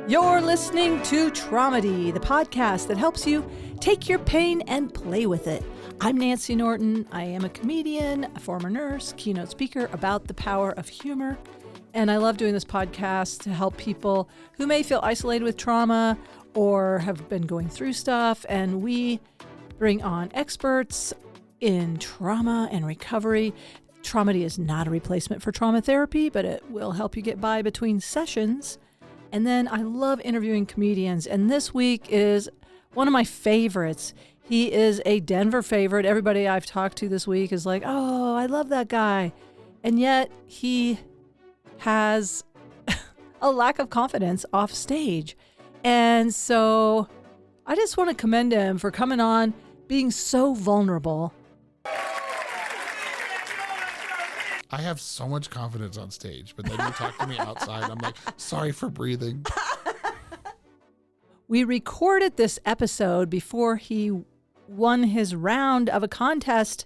You're listening to Tromedy, the podcast that helps you take your pain and play with it. I'm Nancy Norton. I am a comedian, a former nurse, keynote speaker about the power of humor. And I love doing this podcast to help people who may feel isolated with trauma or have been going through stuff. And we bring on experts in trauma and recovery. Tromedy is not a replacement for trauma therapy, but it will help you get by between sessions. And then I love interviewing comedians. And this week is one of my favorites. He is a Denver favorite. Everybody I've talked to this week is like, oh, I love that guy. And yet he has a lack of confidence off stage. And so I just want to commend him for coming on, being so vulnerable. I have so much confidence on stage, but then you talk to me outside, I'm like, sorry for breathing. We recorded this episode before he won his round of a contest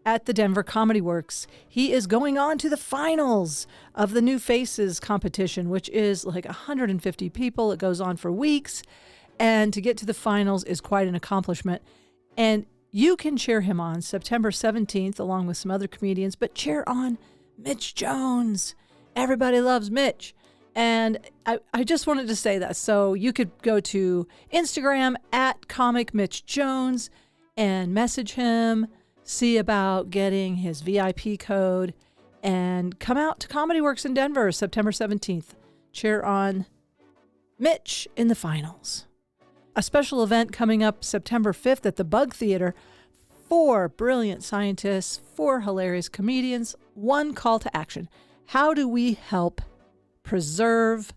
at the Denver Comedy Works. He is going on to the finals of the New Faces competition, which is like 150 people. It goes on for weeks. And to get to the finals is quite an accomplishment. And you can cheer him on September 17th, along with some other comedians, but cheer on Mitch Jones. Everybody loves Mitch. And I just wanted to say that. So you could go to Instagram at Comic Mitch Jones and message him, see about getting his VIP code, and come out to Comedy Works in Denver September 17th. Cheer on Mitch in the finals. A special event coming up September 5th at the Bug Theater. 4 brilliant scientists, 4 hilarious comedians, 1 call to action. How do we help preserve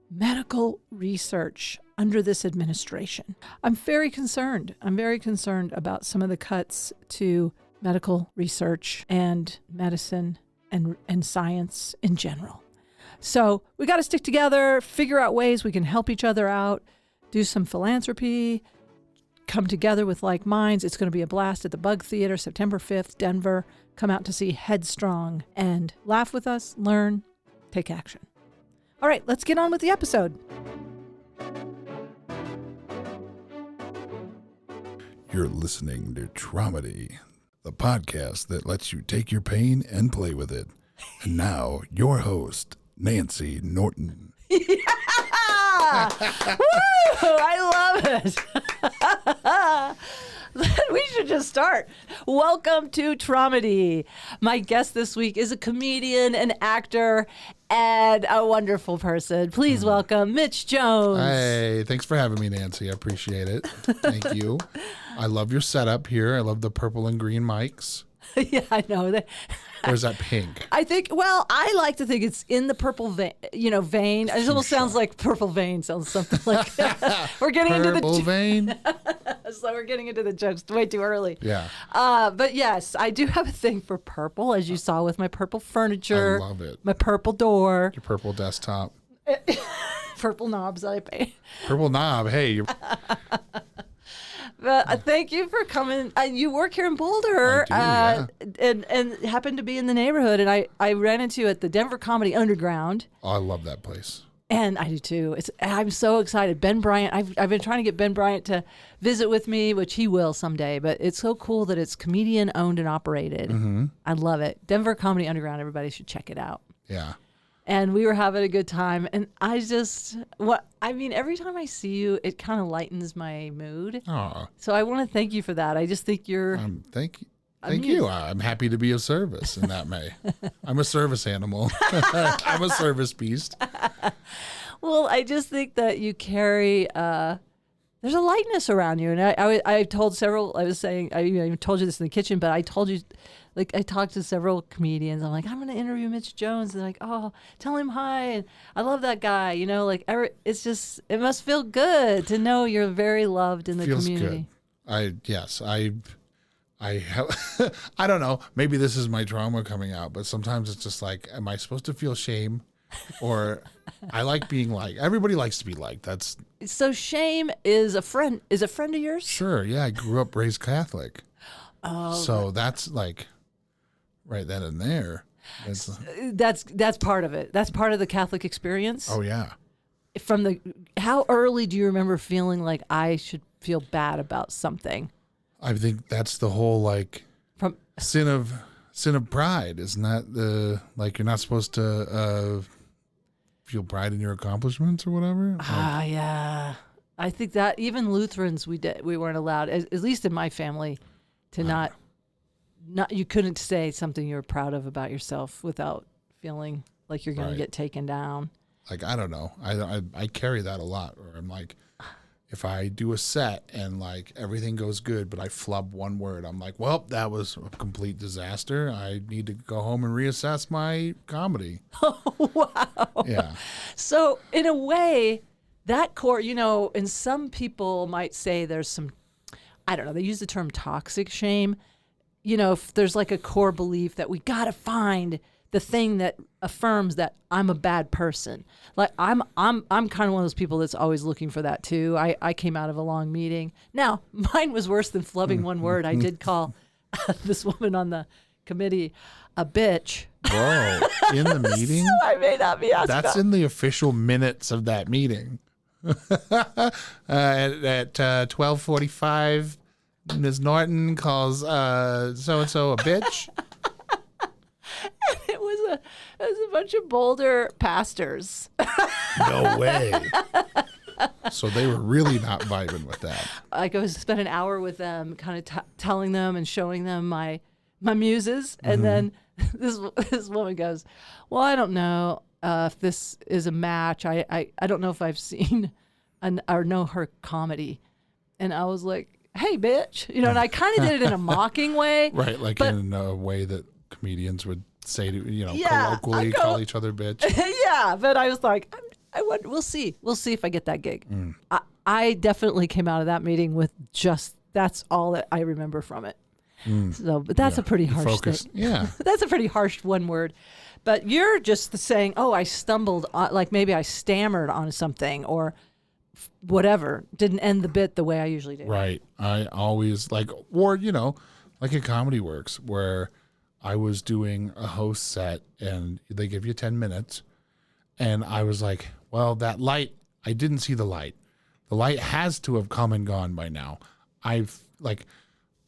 medical research under this administration? I'm very concerned. I'm very concerned about some of the cuts to medical research and medicine and science in general. So we got to stick together, figure out ways we can help each other out, do some philanthropy, come together with like minds. It's going to be a blast at the Bug Theater, September 5th, Denver. Come out to see Headstrong and laugh with us, learn, take action. All right, let's get on with the episode. You're listening to Tromedy, the podcast that lets you take your pain and play with it. And now, your host, Nancy Norton. Yeah! Woo! I love it. We should just start. Welcome to Tromedy. My guest this week is a comedian, an actor, and a wonderful person. Please welcome Mitch Jones. Hey, thanks for having me, Nancy. I appreciate it. Thank you. I love your setup here. I love the purple and green mics. Yeah, I know. Or is that pink? I think, well, I like to think it's in the purple vein. It almost sounds like purple vein. Sounds something like we're getting purple into the vein. So we're getting into the jokes way too early. Yeah. But yes, I do have a thing for purple, as you saw with my purple furniture. I love it. My purple door. Your purple desktop. Purple knobs that I pay. Purple knob. Hey. But thank you for coming. You work here in Boulder, I do, and happen to be in the neighborhood. And I ran into you at the Denver Comedy Underground. Oh, I love that place. And I do too. I'm so excited. Ben Bryant, I've been trying to get Ben Bryant to visit with me, which he will someday. But it's so cool that it's comedian owned and operated. Mm-hmm. I love it. Denver Comedy Underground. Everybody should check it out. Yeah. And we were having a good time. And every time I see you, it kind of lightens my mood. Oh. So I want to thank you for that. I just think you're... Thank you. I'm happy to be of service in that way. I'm a service animal. I'm a service beast. Well, I just think that you carry... there's a lightness around you. And I told several... I was saying... I even told you this in the kitchen, but I told you... Like, I talked to several comedians. I'm like, I'm going to interview Mitch Jones. And they're like, oh, tell him hi. And I love that guy. It's just, it must feel good to know you're very loved in the community. Feels good. I I don't know. Maybe this is my trauma coming out, but sometimes it's just like, am I supposed to feel shame? Or I like being liked. Everybody likes to be liked. So shame is a friend of yours? Sure. Yeah. I grew up raised Catholic. Oh. So that's like right then and there. That's part of it. That's part of the Catholic experience. Oh yeah. how early do you remember feeling like I should feel bad about something? I think that's the whole like From sin of pride. Isn't that the like you're not supposed to feel pride in your accomplishments or whatever? yeah. I think that even Lutherans we weren't allowed, at least in my family, to not you couldn't say something you were proud of about yourself without feeling like you're going to get taken down. Like, I don't know. I carry that a lot where I'm like, if I do a set and like everything goes good, but I flub one word, I'm like, well, that was a complete disaster. I need to go home and reassess my comedy. Oh, wow. Yeah. So in a way, that core, and some people might say there's some, I don't know, they use the term toxic shame. If there's like a core belief that we got to find the thing that affirms that I'm a bad person. Like I'm kind of one of those people that's always looking for that too. I came out of a long meeting. Now, mine was worse than flubbing one word. I did call this woman on the committee a bitch. Whoa. In the meeting? So I may not be asked That's about. in the official minutes of that meeting. At 12:45, Ms. Norton calls so-and-so a bitch. It was a bunch of Boulder pastors. No way. So they were really not vibing with that. I go spend an hour with them, kind of telling them and showing them my muses, and then this woman goes, "Well, I don't know if this is a match. I don't know if I've seen or know her comedy," and I was like, "Hey, bitch," and I kind of did it in a mocking way, Right, like in a way that comedians would say to colloquially call each other bitch. Yeah, but I was like, we'll see if I get that gig. I definitely came out of that meeting with that's all that I remember from it. So, but that's a pretty harsh thing. Yeah, that's a pretty harsh one word. But you're just saying, oh, I stumbled, like maybe I stammered on something or whatever, didn't end the bit the way I usually do. right. I always like at Comedy Works where I was doing a host set and they give you 10 minutes. And I was like, well, that light, I didn't see the light. The light has to have come and gone by now. I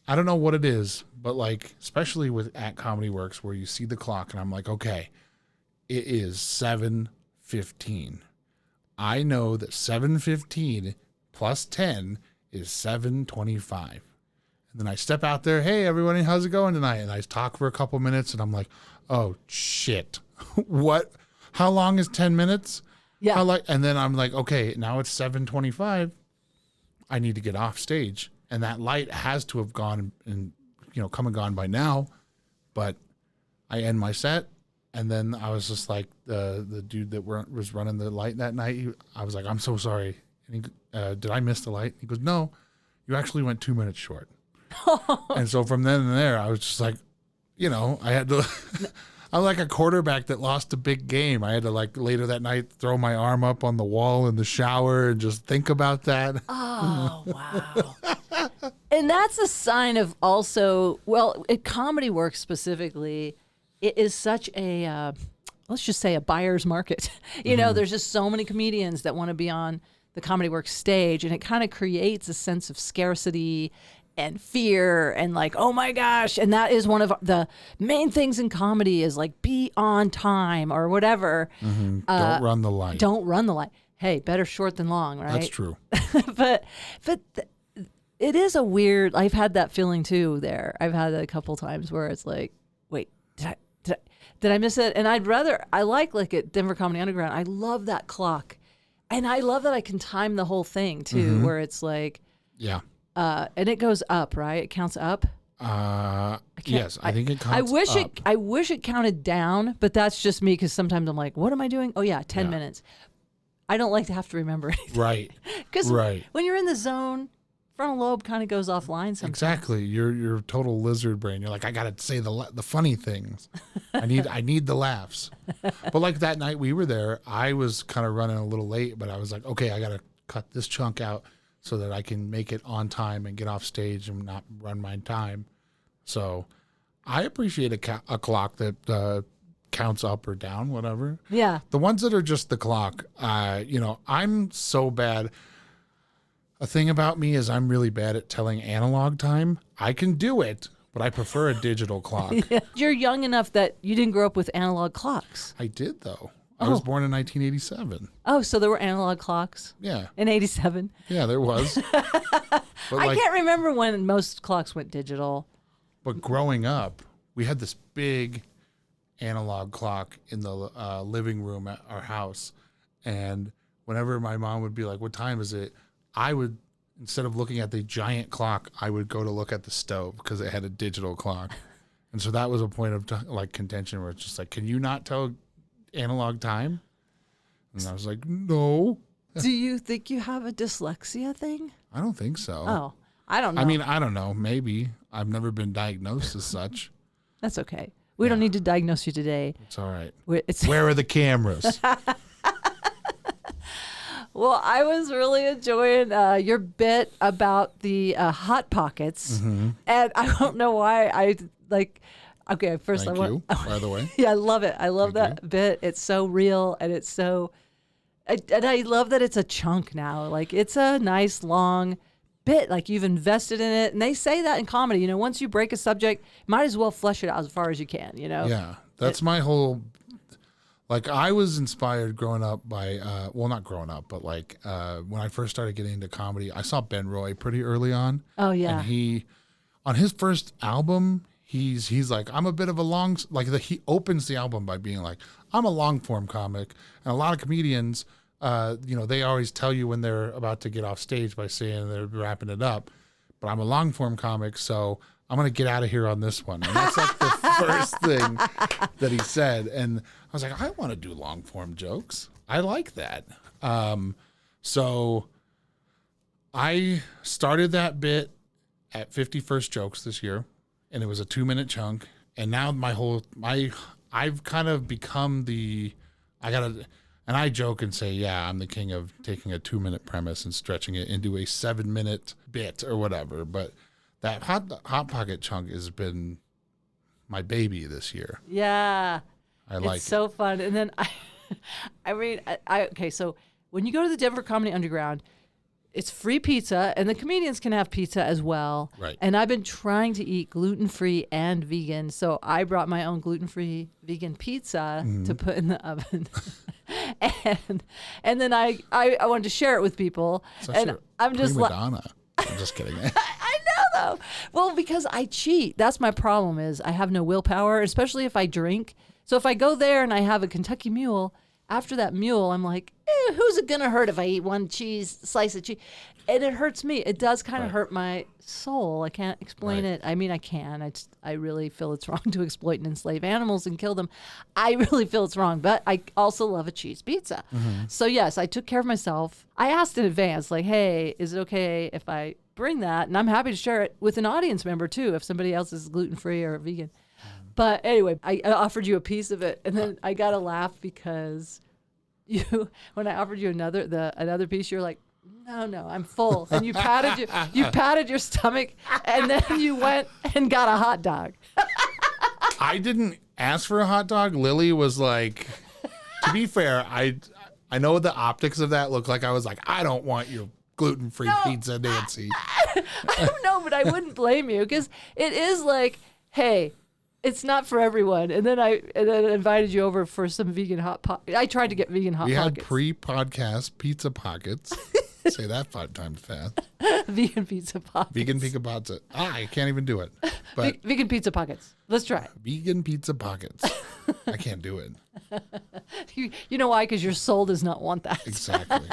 don't know what it is, but like, especially at Comedy Works where you see the clock and I'm like, okay, it is 7:15. I know that 7:15 plus 10 is 7:25. And then I step out there, hey, everybody, how's it going tonight? And I talk for a couple minutes, and I'm like, oh, shit. What? How long is 10 minutes? Yeah. And then I'm like, okay, now it's 7:25. I need to get off stage. And that light has to have gone and come and gone by now. But I end my set, and then I was just like, the dude that was running the light that night, I was like, I'm so sorry. And he, did I miss the light? He goes, no, you actually went 2 minutes short. And so from then and there, I was just like, I had to, I'm like a quarterback that lost a big game. I had to like later that night, throw my arm up on the wall in the shower and just think about that. Oh, wow. And that's a sign of also, well, at Comedy Works specifically, it is such a, let's just say a buyer's market. There's just so many comedians that want to be on the Comedy Works stage, and it kind of creates a sense of scarcity and fear and like, oh my gosh. And that is one of the main things in comedy is like, be on time or whatever. Don't run the light. Don't run the light. Hey, better short than long, right? That's true. but it is a weird, I've had that feeling too there. I've had it a couple times where it's like, wait, did I miss it? And I like at Denver Comedy Underground, I love that clock. And I love that I can time the whole thing too, where it's like, yeah. And it goes up, right? It counts up. Yes, I think it counts up. I wish it counted down, but that's just me because sometimes I'm like, what am I doing? Oh yeah, 10 minutes. I don't like to have to remember anything. Right. Because when you're in the zone, frontal lobe kind of goes offline sometimes. Exactly. You're total lizard brain. You're like, I gotta say the funny things. I need the laughs. But like that night we were there, I was kind of running a little late, but I was like, okay, I gotta cut this chunk out so that I can make it on time and get off stage and not run my time. So I appreciate a clock that counts up or down, whatever. Yeah. The ones that are just the clock, I'm so bad. A thing about me is I'm really bad at telling analog time. I can do it, but I prefer a digital clock. Yeah. You're young enough that you didn't grow up with analog clocks. I did, though. I was born in 1987. Oh, so there were analog clocks Yeah. in 87. Yeah, there was. But I can't remember when most clocks went digital. But growing up, we had this big analog clock in the living room at our house. And whenever my mom would be like, what time is it? I would, instead of looking at the giant clock, I would go to look at the stove because it had a digital clock. And so that was a point of contention where it's just like, can you not tell analog time? And I was like, no. Do you think you have a dyslexia thing? I don't think so. Oh, I don't know. I mean, I don't know. Maybe. I've never been diagnosed as such. That's okay. We don't need to diagnose you today. It's all right. It's Where are the cameras? Well, I was really enjoying your bit about the Hot Pockets. Mm-hmm. And I don't know why I like. Okay, first Thank you, by the way. Yeah, I love it. I love that bit. It's so real and it's so. And I love that it's a chunk now. Like, it's a nice long bit. Like, you've invested in it. And they say that in comedy. You know, once you break a subject, might as well flesh it out as far as you can, you know? Yeah. That's my whole. Like, I was inspired growing up by, well, not growing up, but like when I first started getting into comedy, I saw Ben Roy pretty early on. Oh, yeah. And he, on his first album, he's like, I'm a bit of a long, he opens the album by being like, I'm a long form comic. And a lot of comedians, they always tell you when they're about to get off stage by saying they're wrapping it up. But I'm a long form comic, so I'm going to get out of here on this one. And that's like the first thing that he said. And I was like, I want to do long form jokes. I like that. So I started that bit at 51st Jokes this year, and it was a 2-minute chunk. And now I've kind of become and I joke and say, yeah, I'm the king of taking a 2-minute premise and stretching it into a 7-minute bit or whatever. But that hot pocket chunk has been my baby this year. Yeah. I like it. It's so fun. And then okay, so when you go to the Denver Comedy Underground, it's free pizza, and the comedians can have pizza as well. Right. And I've been trying to eat gluten-free and vegan, so I brought my own gluten-free vegan pizza to put in the oven. and then I wanted to share it with people. And I'm just like, Madonna. I'm just kidding. I know though. Well, because I cheat. That's my problem is I have no willpower, especially if I drink. So if I go there and I have a Kentucky Mule, after that mule, I'm like, who's it going to hurt if I eat one slice of cheese? And it hurts me. It does kind of hurt my soul. I can't explain it. I mean, I can. I really feel it's wrong to exploit and enslave animals and kill them. I really feel it's wrong. But I also love a cheese pizza. Mm-hmm. So, yes, I took care of myself. I asked in advance, like, hey, is it okay if I bring that? And I'm happy to share it with an audience member, too, if somebody else is gluten-free or vegan. But anyway, I offered you a piece of it, and then I got to laugh because when I offered you another piece, you're like, no, I'm full. And you patted your stomach, and then you went and got a hot dog. I didn't ask for a hot dog. Lily was like, to be fair, I know what the optics of that look like. I was like, I don't want your gluten-free pizza, Nancy. I don't know, but I wouldn't blame you because it is like, hey, it's not for everyone. And then I invited you over for some vegan hot pockets. I tried to get vegan hot pockets. We had pre-podcast pizza pockets. Say that 5 times fast. Vegan pizza pockets. Vegan pizza pockets. I can't even do it. But vegan pizza pockets. Let's try it. Vegan pizza pockets. I can't do it. You know why? Because your soul does not want that. Exactly.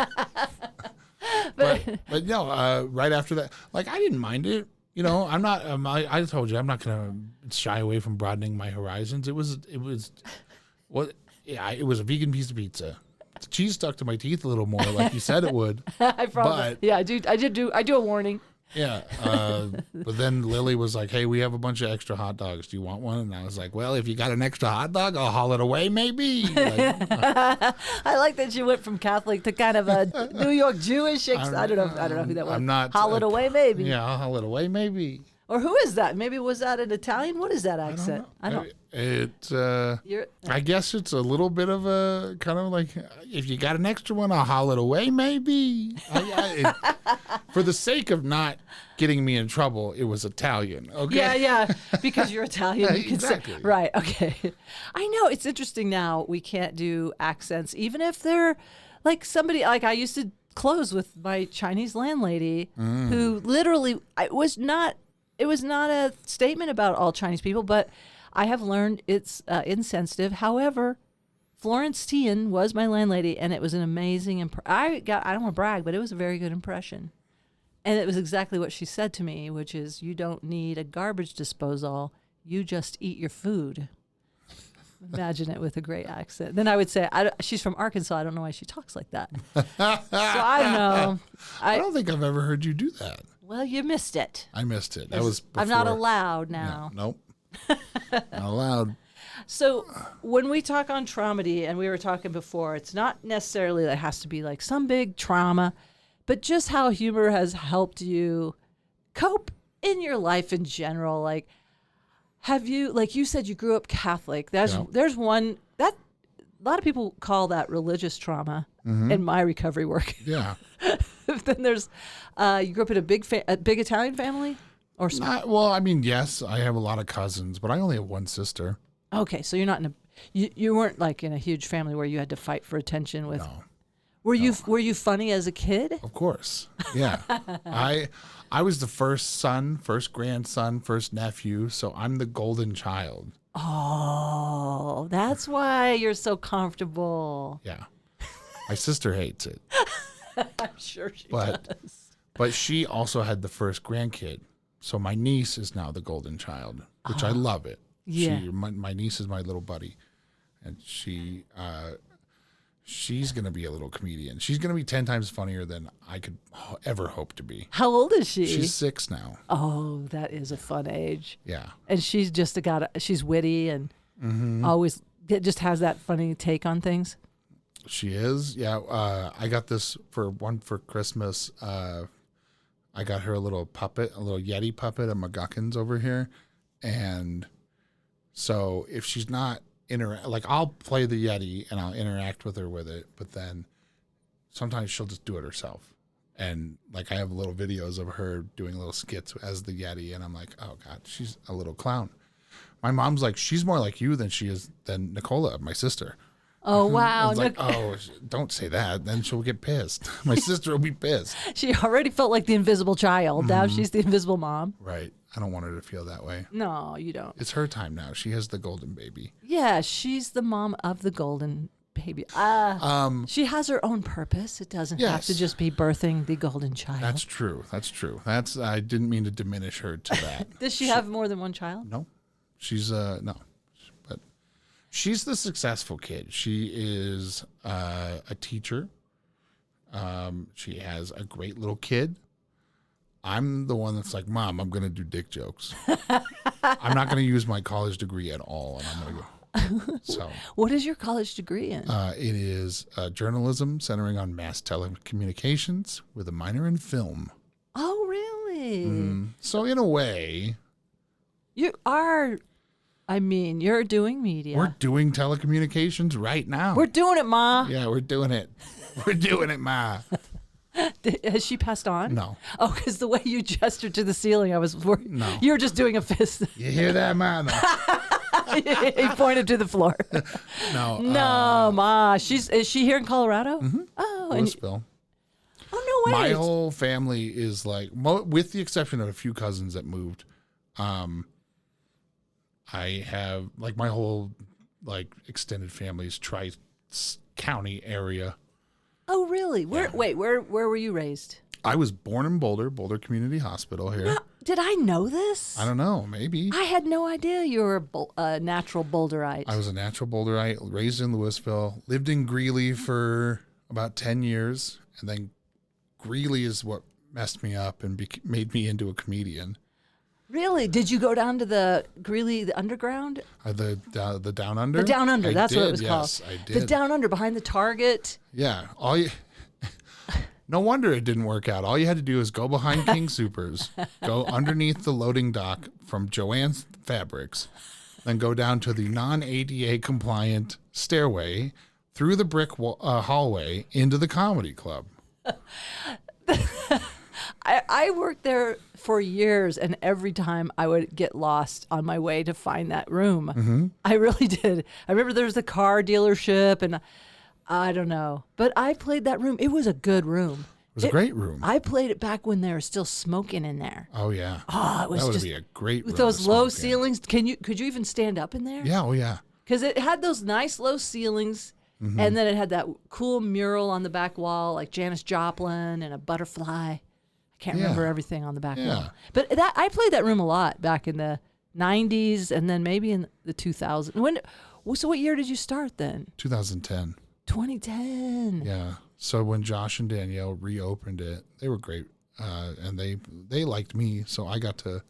but no, right after that, like I didn't mind it. You know, I'm not. I told you I'm not gonna shy away from broadening my horizons. It was a vegan piece of pizza. The cheese stuck to my teeth a little more, like you said it would. I promise. Yeah, I do a warning. Yeah, but then Lily was like, "Hey, we have a bunch of extra hot dogs. Do you want one?" And I was like, "Well, if you got an extra hot dog, I'll haul it away, maybe." I like that you went from Catholic to kind of a New York Jewish. I don't know who that was. I'm not. Haul it away, maybe. Yeah, I'll haul it away, maybe. Or who is that? Maybe was that an Italian? What is that accent? I don't know. I guess it's a little bit of a kind of like, if you got an extra one, I'll haul it away, maybe. For the sake of not getting me in trouble, it was Italian. Okay. Yeah. Because you're Italian. You can Exactly. say, right. Okay. I know. It's interesting now. We can't do accents, even if they're like somebody, like I used to close with my Chinese landlady who literally, it was not a statement about all Chinese people, but I have learned it's insensitive. However, Florence Tian was my landlady, and it was an amazing I don't want to brag, but it was a very good impression. And it was exactly what she said to me, which is, you don't need a garbage disposal. You just eat your food. Imagine it with a great accent. Then I would say, she's from Arkansas. I don't know why she talks like that. So I don't know. I don't think I've ever heard you do that. Well, you missed it. I missed it. That was before. I'm not allowed now. No, nope. Not allowed. So when we talk on Tromedy, and we were talking before, it's not necessarily that it has to be like some big trauma, but just how humor has helped you cope in your life in general. Like, have you, like you said, you grew up Catholic. There's one that a lot of people call that religious trauma in my recovery work. Yeah. Then there's, you grew up in a big Italian family, or well, I mean, yes, I have a lot of cousins, but I only have one sister. Okay, so you're not in you weren't like in a huge family where you had to fight for attention with. No. Were you funny as a kid? Of course. Yeah. I was the first son, first grandson, first nephew, so I'm the golden child. Oh, that's why you're so comfortable. Yeah. My sister hates it. I'm sure she does. But she also had the first grandkid. So my niece is now the golden child, which I love it. Yeah. My niece is my little buddy. And she's going to be a little comedian. She's going to be 10 times funnier than I could ever hope to be. How old is she? She's 6 now. Oh, that is a fun age. Yeah. And she's just she's witty and always just has that funny take on things. She is. Yeah. I got this for Christmas. I got her a little puppet, a little Yeti puppet of McGuckin's over here. And so if she's not I'll play the Yeti and I'll interact with her with it, but then sometimes she'll just do it herself. And like I have little videos of her doing little skits as the Yeti, and I'm like, oh God, she's a little clown. My mom's like, she's more like you than Nicola, my sister. Oh, wow. I was like, oh, don't say that. Then she'll get pissed. My sister will be pissed. She already felt like the invisible child. Now she's the invisible mom. Right. I don't want her to feel that way. No, you don't. It's her time now. She has the golden baby. Yeah, she's the mom of the golden baby. She has her own purpose. It doesn't have to just be birthing the golden child. That's true. I didn't mean to diminish her to that. Does she have more than one child? No. She's no. But she's the successful kid. She is a teacher. She has a great little kid. I'm the one that's like, Mom, I'm going to do dick jokes. I'm not going to use my college degree at all. And I'm going to go. So, what is your college degree in? It is journalism centering on mass telecommunications with a minor in film. Oh, really? So in a way, you're doing media. We're doing telecommunications right now. We're doing it, Ma. Yeah, we're doing it. We're doing it, Ma. Has she passed on? No. Oh, because the way you gestured to the ceiling, I was worried. No. You were just doing a fist. You hear that, Ma? No. He pointed to the floor. No. No, Ma. Is she here in Colorado? Mm-hmm. Oh, Louisville. Oh, no way. My whole family is like, with the exception of a few cousins that moved, I have like my whole like extended family's tri-county area. Oh, really? Where were you raised? I was born in Boulder Community Hospital here. Now, did I know this? I don't know. Maybe. I had no idea you were a natural Boulderite. I was a natural Boulderite, raised in Louisville, lived in Greeley for about 10 years. And then Greeley is what messed me up and made me into a comedian. Really? Did you go down to the Greeley, the underground? The Down Under? The Down Under, that's what it was called. Yes, I did. The Down Under, behind the Target. Yeah. No wonder it didn't work out. All you had to do is go behind King Supers, go underneath the loading dock from Joann's Fabrics, then go down to the non-ADA compliant stairway through the brick hallway into the comedy club. I worked there for years, and every time I would get lost on my way to find that room. Mm-hmm. I really did. I remember there was a car dealership, and I don't know. But I played that room. It was a good room. It was a great room. I played it back when they were still smoking in there. Oh, yeah. Oh, it was that would just be a great room with those to low smoke in. ceilings. Could you even stand up in there? Yeah, oh, yeah. Because it had those nice low ceilings, Mm-hmm. and then it had that cool mural on the back wall, like Janis Joplin and a butterfly. I can't remember everything on the back wall. But I played that room a lot back in the 90s and then maybe in the 2000s. So what year did you start then? 2010. 2010. Yeah. So when Josh and Danielle reopened it, they were great. And they liked me. So I got to,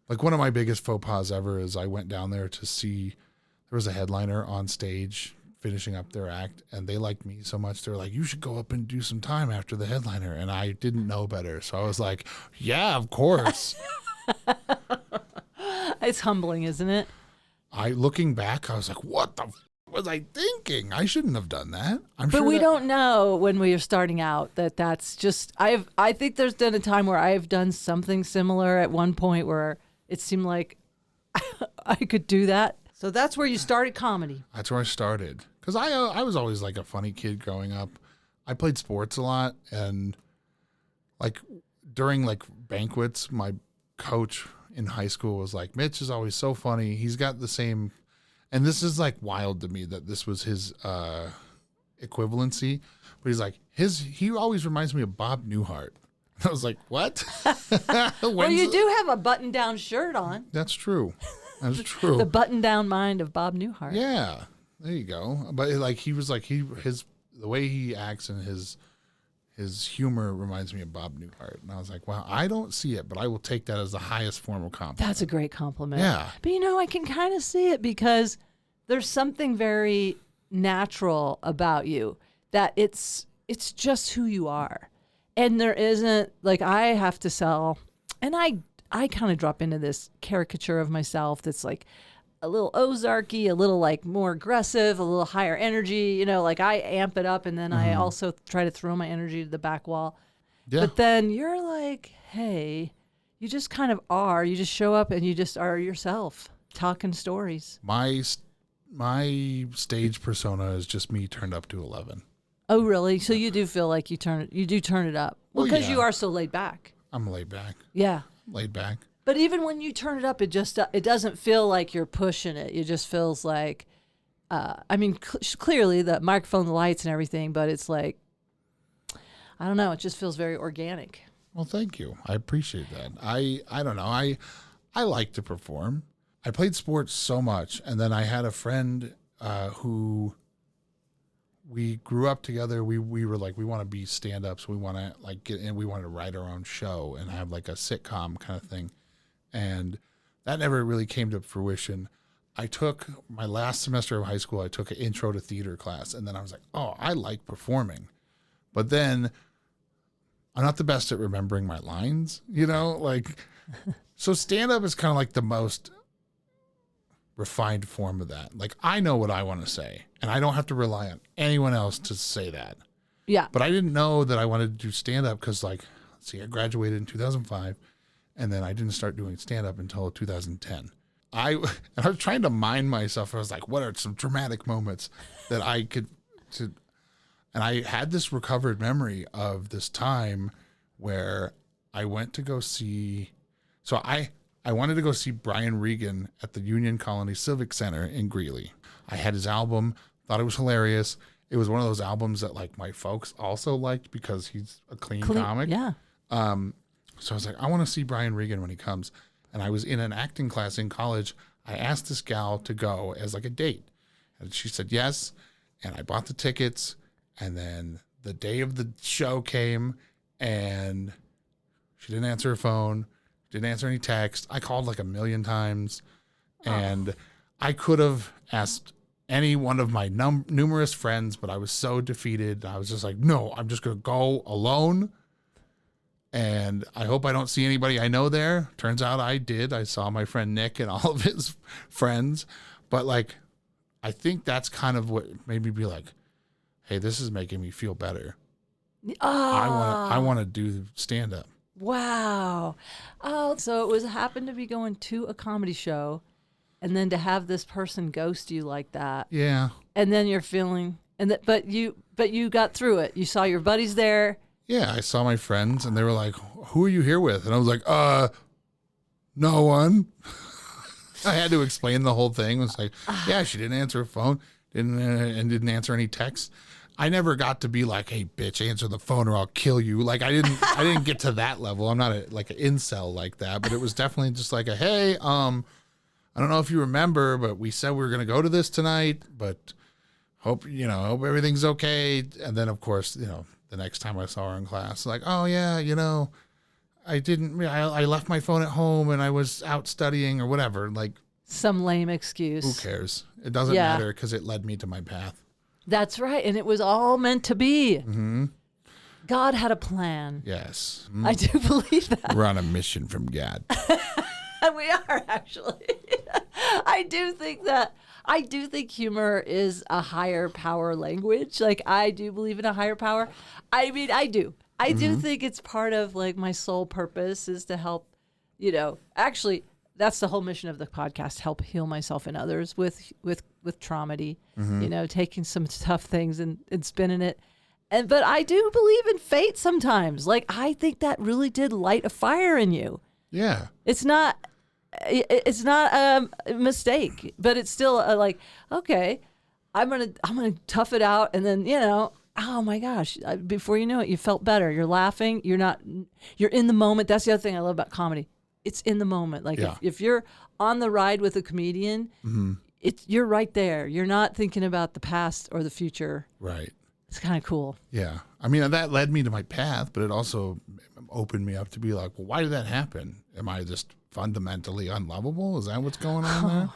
like, one of my biggest faux pas ever is I went down there to see, there was a headliner on stage finishing up their act, and they liked me so much. They were like, you should go up and do some time after the headliner. And I didn't know better. So I was like, yeah, of course. It's humbling, isn't it? Looking back, I was like, what the was I thinking? I shouldn't have done that. But we don't know when we are starting out that's just, I think there's been a time where I've done something similar at one point where it seemed like I could do that. So that's where you started comedy. That's where I started. Because I was always like a funny kid growing up. I played sports a lot. And like during like banquets, my coach in high school was like, Mitch is always so funny. He's got the same, and this is like wild to me that this was his equivalency. But he's like, he always reminds me of Bob Newhart. I was like, what? Well, you do have a button-down shirt on. That's true. That's true. The button-down mind of Bob Newhart. Yeah, there you go. But like he was like the way he acts and his humor reminds me of Bob Newhart. And I was like, wow, I don't see it, but I will take that as the highest form of compliment. That's a great compliment. Yeah. But I can kind of see it because there's something very natural about you that it's just who you are. And there isn't, like, I have to sell, and I kind of drop into this caricature of myself that's like a little Ozarky, a little like more aggressive, a little higher energy, like I amp it up and then I also try to throw my energy to the back wall. Yeah. But then you're like, hey, you just kind of are. You just show up and you just are yourself, talking stories. My stage persona is just me turned up to 11. Oh, really? So you do feel like you do turn it up. Well, because yeah. you are so laid back. I'm laid back. Yeah. Laid back. But even when you turn it up, it doesn't feel like you're pushing it. It just feels like, clearly the microphone, the lights and everything, but it's like, I don't know. It just feels very organic. Well, thank you. I appreciate that. I don't know. I like to perform. I played sports so much. And then I had a friend who we grew up together. We were like, we want to be stand-ups. We want to like get in. We wanted to write our own show and have like a sitcom kind of thing. And that never really came to fruition. I took my last semester of high school, I took an intro to theater class. And then I was like, oh, I like performing. But then I'm not the best at remembering my lines, so stand-up is kind of like the most refined form of that. Like, I know what I want to say, and I don't have to rely on anyone else to say that. Yeah. But I didn't know that I wanted to do stand-up because, like, let's see, I graduated in 2005, and then I didn't start doing stand-up until 2010. I was trying to mind myself. I was like, what are some dramatic moments that I could... And I had this recovered memory of this time where I went to go see... So I wanted to go see Brian Regan at the Union Colony Civic Center in Greeley. I had his album, thought it was hilarious. It was one of those albums that like my folks also liked because he's a clean comic. Yeah. So I was like, I want to see Brian Regan when he comes. And I was in an acting class in college. I asked this gal to go as like a date. And she said yes. And I bought the tickets. And then the day of the show came and she didn't answer her phone. Didn't answer any text. I called like 1 million times, and I could have asked any one of my numerous friends, but I was so defeated. I was just like, no, I'm just going to go alone. And I hope I don't see anybody I know there. Turns out I did. I saw my friend Nick and all of his friends. But like, I think that's kind of what made me be like, hey, this is making me feel better. I want to do stand up. Wow. Oh, so it was happened to be going to a comedy show, and then to have this person ghost you like that. Yeah. And then you're feeling, but you got through it. You saw your buddies there. Yeah, I saw my friends, and they were like, who are you here with? And I was like, no one. I had to explain the whole thing. It was like, yeah, she didn't answer her phone, didn't answer any texts. I never got to be like, hey, bitch, answer the phone or I'll kill you. Like, I didn't get to that level. I'm not like an incel like that, but it was definitely just like hey, I don't know if you remember, but we said we were going to go to this tonight, but hope everything's okay. And then, of course, the next time I saw her in class, like, oh yeah, I left my phone at home and I was out studying or whatever. Like, some lame excuse. Who cares? It doesn't matter because it led me to my path. That's right. And it was all meant to be. Mm-hmm. God had a plan. Yes. Mm-hmm. I do believe that. We're on a mission from God. We are, actually. I do think humor is a higher power language. Like, I do believe in a higher power. I mean, I do. I do think it's part of like my sole purpose is to help, actually that's the whole mission of the podcast, help heal myself and others with Tromedy, taking some tough things and spinning it. But I do believe in fate sometimes. Like, I think that really did light a fire in you. Yeah. It's not a mistake, but it's still like, okay, I'm going to tough it out. And then, oh my gosh, before you know it, you felt better. You're laughing. You're in the moment. That's the other thing I love about comedy. It's in the moment. Like if you're on the ride with a comedian, you're right there. You're not thinking about the past or the future. Right. It's kind of cool. Yeah. I mean, that led me to my path, but it also opened me up to be like, well, why did that happen? Am I just fundamentally unlovable? Is that what's going on there?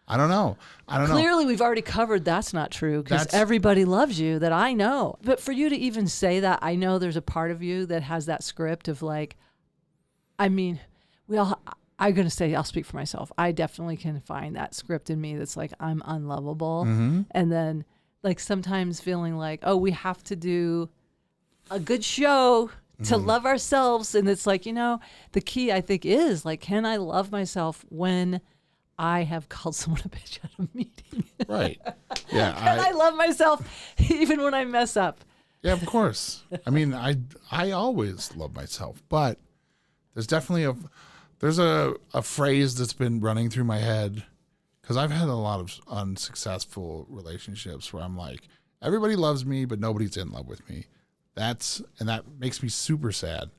I don't know. Clearly, we've already covered that's not true because everybody loves you that I know. But for you to even say that, I know there's a part of you that has that script of like, I mean, I'm going to say, I'll speak for myself. I definitely can find that script in me that's like, I'm unlovable. Mm-hmm. And then like sometimes feeling like, oh, we have to do a good show to love ourselves. And it's like, the key I think is like, can I love myself when I have called someone a bitch at a meeting? Right. Yeah. Can I love myself even when I mess up? Yeah, of course. I mean, I always love myself, but there's definitely a phrase that's been running through my head because I've had a lot of unsuccessful relationships where I'm like, everybody loves me, but nobody's in love with me. That makes me super sad.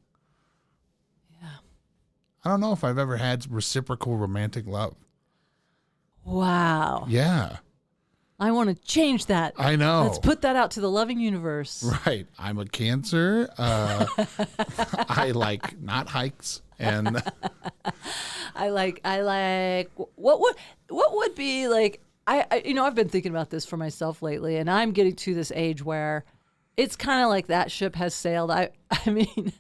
Yeah. I don't know if I've ever had reciprocal romantic love. Wow. Yeah. I want to change that. I know. Let's put that out to the loving universe. Right. I'm a Cancer. I like not hikes, and I like. What would be like? I've been thinking about this for myself lately, and I'm getting to this age where it's kind of like that ship has sailed. I mean,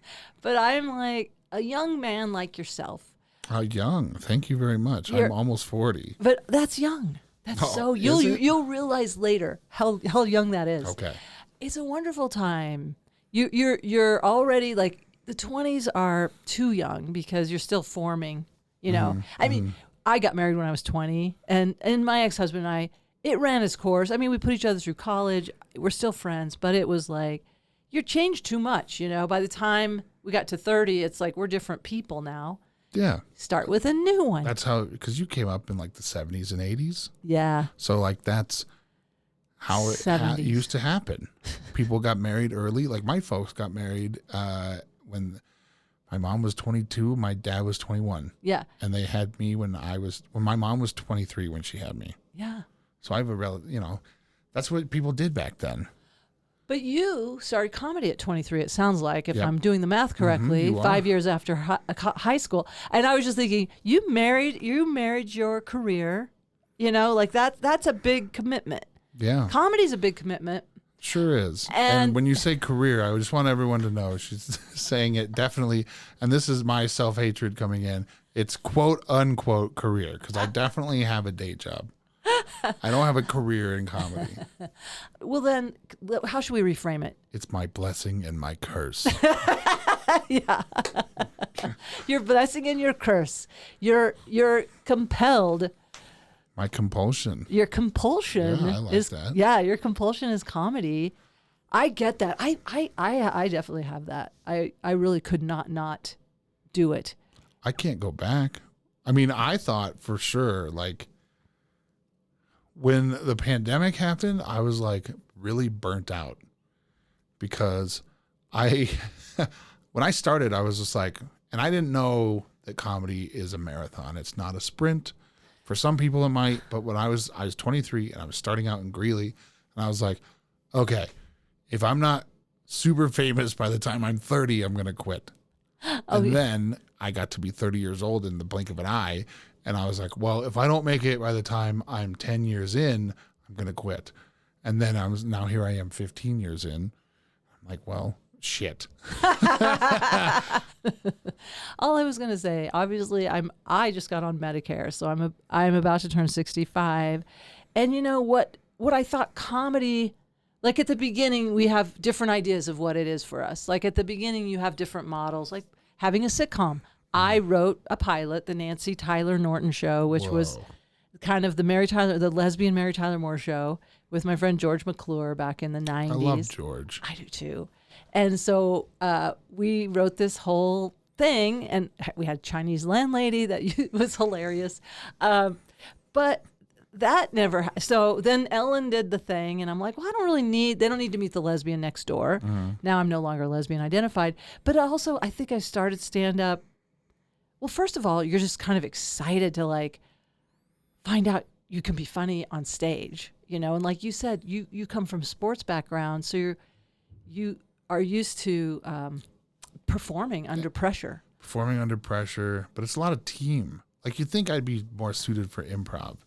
but I'm like a young man like yourself. How young? Thank you very much. I'm almost 40. But that's young. That's you'll realize later how young that is. Okay. It's a wonderful time. You're already like the 20s are too young because you're still forming, I mean, I got married when I was 20 and my ex-husband and I, it ran its course. I mean, we put each other through college. We're still friends, but it was like you're changed too much, by the time we got to 30, it's like we're different people now. Yeah. Start with a new one. That's how, because you came up in like the 70s and 80s. Yeah. So like that's how it used to happen. People got married early. Like my folks got married when my mom was 22, my dad was 21. Yeah. And they had me when my mom was 23 when she had me. Yeah. So I have that's what people did back then. But you started comedy at 23, it sounds like, if I'm doing the math correctly, 5 years after high school. And I was just thinking, you married your career You know, like that's a big commitment. Yeah. Comedy's a big commitment. Sure is. And when you say career, I just want everyone to know she's saying it definitely, and this is my self-hatred coming in. It's quote unquote career, because I definitely have a day job. I don't have a career in comedy. Well, then, how should we reframe it? It's my blessing and my curse. Yeah. Your blessing and your curse. You're compelled. My compulsion. Your compulsion Yeah, I like is that. Yeah, your compulsion is comedy. I get that. I definitely have that. I really could not do it. I can't go back. I mean, I thought for sure, like, when the pandemic happened, I was like really burnt out, because when I started, I was just like, and I didn't know that comedy is a marathon. It's not a sprint. For some people it might, but when I was 23 and I was starting out in Greeley, and I was like, okay, if I'm not super famous by the time I'm 30, I'm going to quit. And then I got to be 30 years old in the blink of an eye. And I was like, well, if I don't make it by the time I'm 10 years in, I'm going to quit. And then now here I am 15 years in. I'm like, well, shit. All I was going to say, obviously I just got on Medicare, so I'm about to turn 65. And you know what I thought comedy, like at the beginning, we have different ideas of what it is for us. Like at the beginning, you have different models, like having a sitcom. I wrote a pilot, the Nancy Tyler Norton show, which was kind of the lesbian Mary Tyler Moore show with my friend George McClure back in the 90s. I love George. I do too. And so we wrote this whole thing, and we had a Chinese landlady that was hilarious. But that never, so then Ellen did the thing, and I'm like, well, they don't need to meet the lesbian next door. Mm-hmm. Now I'm no longer lesbian identified. But also, I think I started stand up. Well, first of all, you're just kind of excited to like find out you can be funny on stage, you know? And like you said, you come from sports background, so you are used to performing under pressure. Performing under pressure, but it's a lot of team. Like, you'd think I'd be more suited for improv.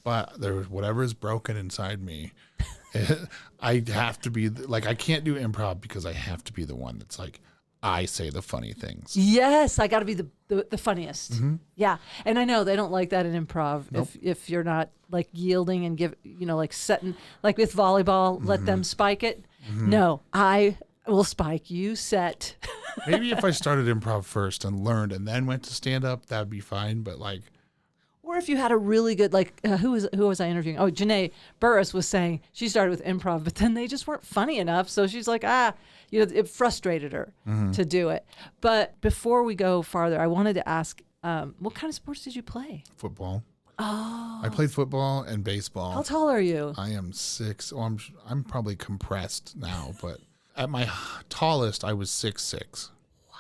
But there was whatever is broken inside me. I have to be like, I can't do improv because I have to be the one that's like, I say the funny things. Yes, I got to be the funniest. Mm-hmm. Yeah, and I know they don't like that in improv. Nope. If you're not like yielding and like setting, like with volleyball, let them spike it. Mm-hmm. No, I will spike. You set. Maybe if I started improv first and learned and then went to stand up, that'd be fine. But like, or if you had a really good, like, who was I interviewing? Oh, Janae Burris was saying she started with improv, but then they just weren't funny enough. So she's like, it frustrated her to do it. But before we go farther, I wanted to ask, what kind of sports did you play? Football. Oh. I played football and baseball. How tall are you? I am 6. Well, I'm probably compressed now, but at my tallest, I was 6'6". Wow.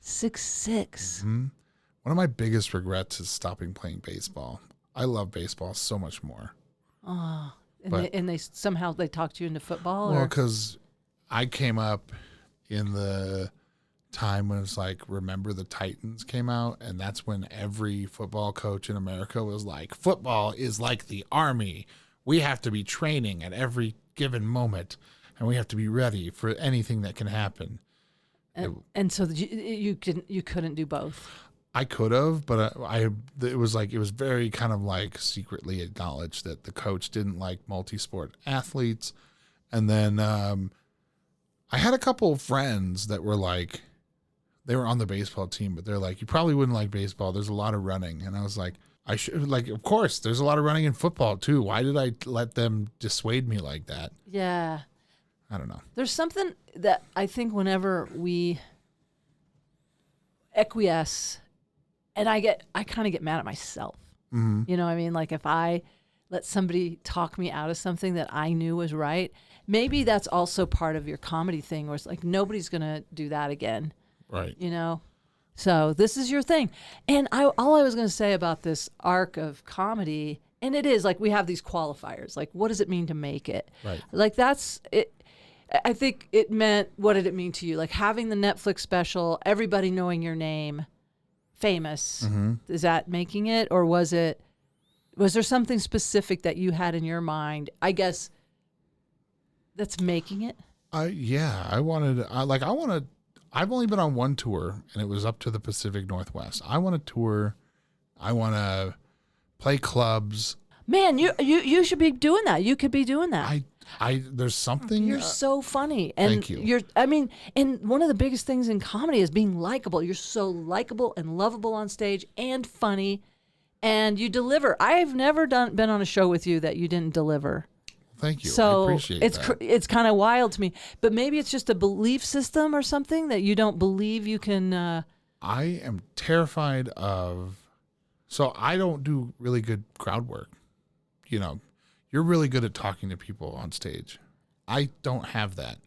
6'6". Mm-hmm. One of my biggest regrets is stopping playing baseball. I love baseball so much more. Oh, and they somehow talked you into football? Well, because I came up in the time when it's like Remember the Titans came out, and that's when every football coach in America was like, football is like the Army. We have to be training at every given moment, and we have to be ready for anything that can happen. And so you couldn't do both. I could have, but it was very kind of like secretly acknowledged that the coach didn't like multi-sport athletes. And then I had a couple of friends that were like, they were on the baseball team, but they're like, you probably wouldn't like baseball. There's a lot of running. And I was like, of course, there's a lot of running in football too. Why did I let them dissuade me like that? Yeah. I don't know. There's something that I think whenever we acquiesce, and I kind of get mad at myself. Mm-hmm. You know what I mean? Like if I let somebody talk me out of something that I knew was right, maybe that's also part of your comedy thing where it's like, nobody's going to do that again. Right. You know? So this is your thing. And all I was going to say about this arc of comedy, and it is like we have these qualifiers. Like, what does it mean to make it? Right. Like that's it. I think it meant, what did it mean to you? Like having the Netflix special, everybody knowing your name, famous. Mm-hmm. Is that making it, or was it Was there something specific that you had in your mind, I guess, that's making it? I've only been on one tour, and it was up to the Pacific Northwest. I want to tour. I want to play clubs. Man, you should be doing that. You could be doing that. There's something. You're so funny. And thank you. And one of the biggest things in comedy is being likable. You're so likable and lovable on stage and funny, and you deliver. I've never been on a show with you that you didn't deliver. Thank you. So I appreciate that. It's kind of wild to me. But maybe it's just a belief system or something that you don't believe you can. I am terrified of. So I don't do really good crowd work. You're really good at talking to people on stage. I don't have that.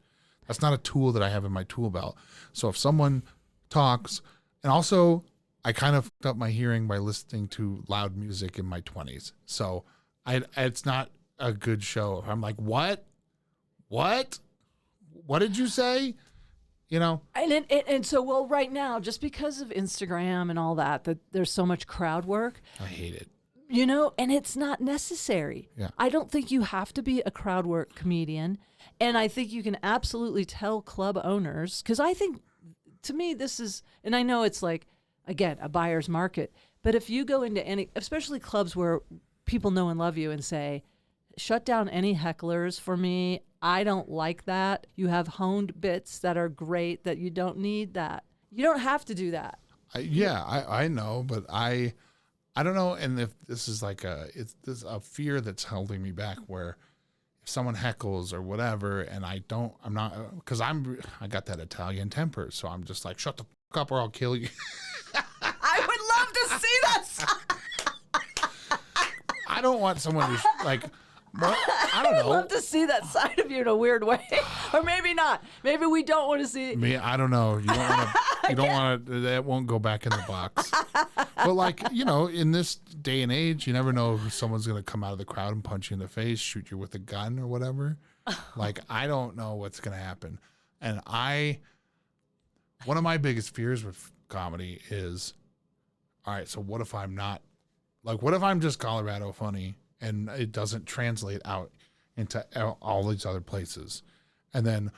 That's not a tool that I have in my tool belt. So if someone talks, and also I kind of fucked up my hearing by listening to loud music in my 20s. So it's not a good show. I'm like, what did you say? And so right now, just because of Instagram and all that there's so much crowd work. I hate it. And it's not necessary. Yeah. I don't think you have to be a crowd work comedian. And I think you can absolutely tell club owners, because I think, to me, this is, and I know it's like, again, a buyer's market, but if you go into any, especially clubs where people know and love you and say, shut down any hecklers for me, I don't like that. You have honed bits that are great that you don't need that. You don't have to do that. I know, but I don't know. And if this is like this a fear that's holding me back, where if someone heckles or whatever, and I'm not, because I got that Italian temper. So I'm just like, shut the fuck up or I'll kill you. I would love to see that. I don't want someone to I don't know. I would love to see that side of you in a weird way, or maybe not. Maybe we don't want to see. Me, I don't know. You don't want to. You don't want to. That won't go back in the box. But in this day and age, you never know if someone's going to come out of the crowd and punch you in the face, shoot you with a gun or whatever. I don't know what's going to happen. And one of my biggest fears with comedy is, all right, so what if I'm not, what if I'm just Colorado funny and it doesn't translate out into all these other places? And then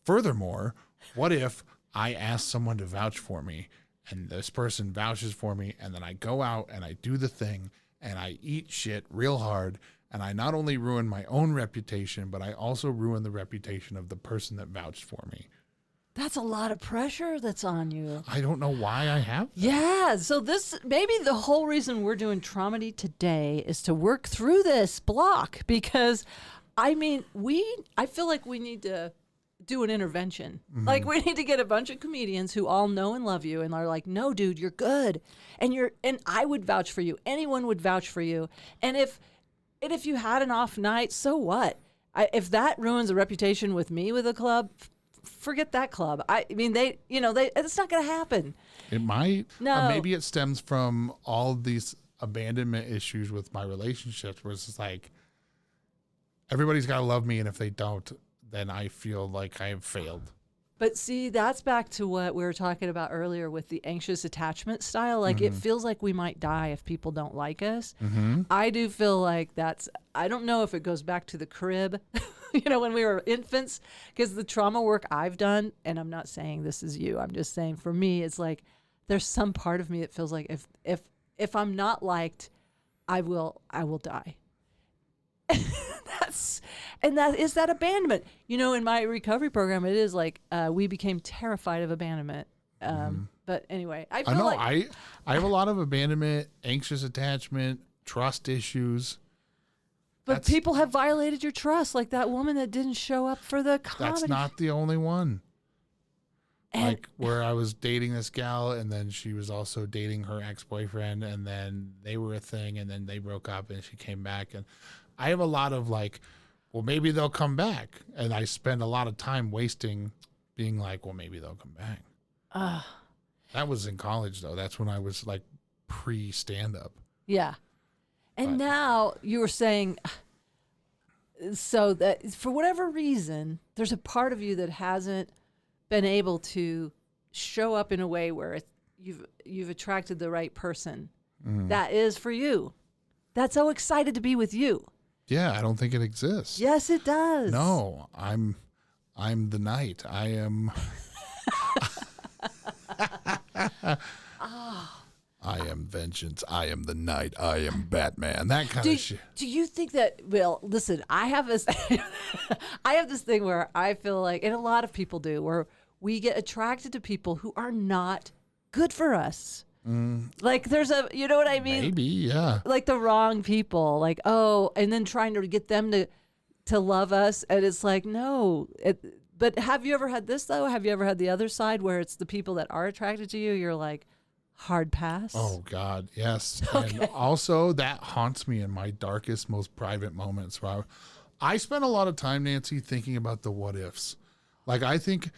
furthermore, what if I ask someone to vouch for me and this person vouches for me, and then I go out and I do the thing and I eat shit real hard, and I not only ruin my own reputation, but I also ruin the reputation of the person that vouched for me? That's a lot of pressure that's on you. I don't know why I have that. Yeah. So maybe the whole reason we're doing Tromedy today is to work through this block, because I feel like we need to do an intervention. Mm-hmm. We need to get a bunch of comedians who all know and love you and are like, no, dude, you're good. And I would vouch for you. Anyone would vouch for you. And if you had an off night, so what? If that ruins a reputation with me with a club, forget that club. It's not going to happen. It might. No. Maybe it stems from all these abandonment issues with my relationships, where it's just like, everybody's got to love me, and if they don't, then I feel like I have failed. But see, that's back to what we were talking about earlier with the anxious attachment style. It feels like we might die if people don't like us. Mm-hmm. I do feel like I don't know if it goes back to the crib, when we were infants, because the trauma work I've done, and I'm not saying this is you, I'm just saying for me, it's like there's some part of me that feels like if I'm not liked, I will die. That is that abandonment. In my recovery program, it is like we became terrified of abandonment. But anyway, I feel I have a lot of abandonment, anxious attachment, trust issues. But people have violated your trust, like that woman that didn't show up for the comedy. That's not the only one. Where I was dating this gal, and then she was also dating her ex-boyfriend, and then they were a thing, and then they broke up, and she came back. And I have a lot of well, maybe they'll come back. And I spend a lot of time wasting being like, well, maybe they'll come back. That was in college, though. That's when I was pre-stand-up. Yeah. And now you were saying, so that for whatever reason, there's a part of you that hasn't been able to show up in a way where you've attracted the right person that is for you. that's so excited to be with you. Yeah, I don't think it exists. Yes, it does. No, I'm the knight. I am. I am vengeance. I am the knight. I am Batman. That kind of shit. Do you think that? Well, listen, I have this. I have this thing where I feel like, and a lot of people do, where we get attracted to people who are not good for us. Like there's you know what I mean? Maybe, yeah. Like the wrong people. Like, oh, and then trying to get them to love us, and it's like, no. But have you ever had this though? Have you ever had the other side where it's the people that are attracted to you? You're like, hard pass. Oh God, yes. Okay. And also that haunts me in my darkest, most private moments. Where I spend a lot of time, Nancy, thinking about the what ifs. Like I think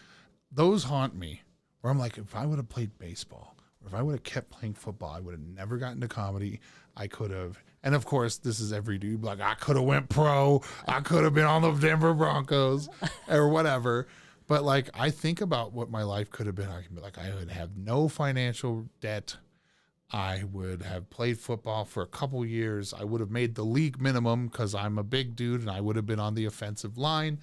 those haunt me. Where I'm like, if I would have played baseball, or if I would have kept playing football, I would have never gotten to comedy. I could have, and of course, this is every dude. Like I could have went pro. I could have been on the Denver Broncos or whatever. But like I think about what my life could have been. I can be like, I would have no financial debt. I would have played football for a couple years. I would have made the league minimum because I'm a big dude, and I would have been on the offensive line,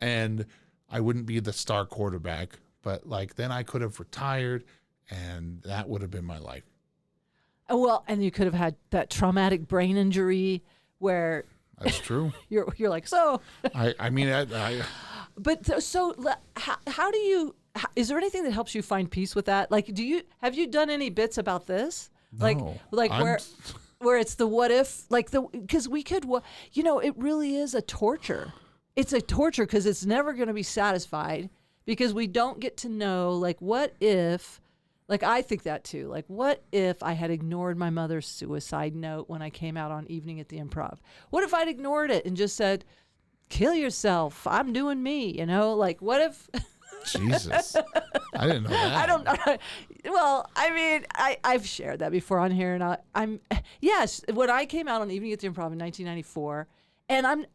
and I wouldn't be the star quarterback. But like then I could have retired, and that would have been my life. Well, and you could have had that traumatic brain injury where That's true. you're like, so. I mean, But so how do you? Is there anything that helps you find peace with that? Like, have you done any bits about this? No, like where it's the what if, like because we could, it really is a torture. It's a torture because it's never going to be satisfied because we don't get to know, like, what if, like, I think that too. Like, what if I had ignored my mother's suicide note when I came out on Evening at the Improv? What if I'd ignored it and just said, kill yourself, I'm doing me, like what if Jesus, I didn't know that. I don't know. Well, I mean, I've shared that before on here, and yes, when I came out on Evening at the Improv in 1994, and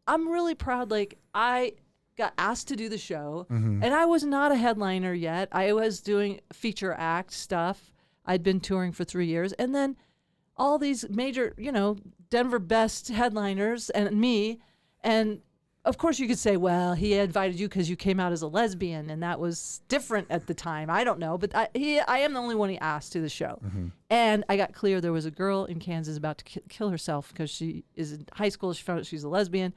I'm really proud. Like I got asked to do the show, and I was not a headliner yet. I was doing feature act stuff. I'd been touring for 3 years, and then all these major, Denver best headliners and me. And of course you could say, well, he invited you because you came out as a lesbian and that was different at the time. I don't know. But I am the only one he asked to the show. And I got clear there was a girl in Kansas about to kill herself because she is in high school. She found out she's a lesbian.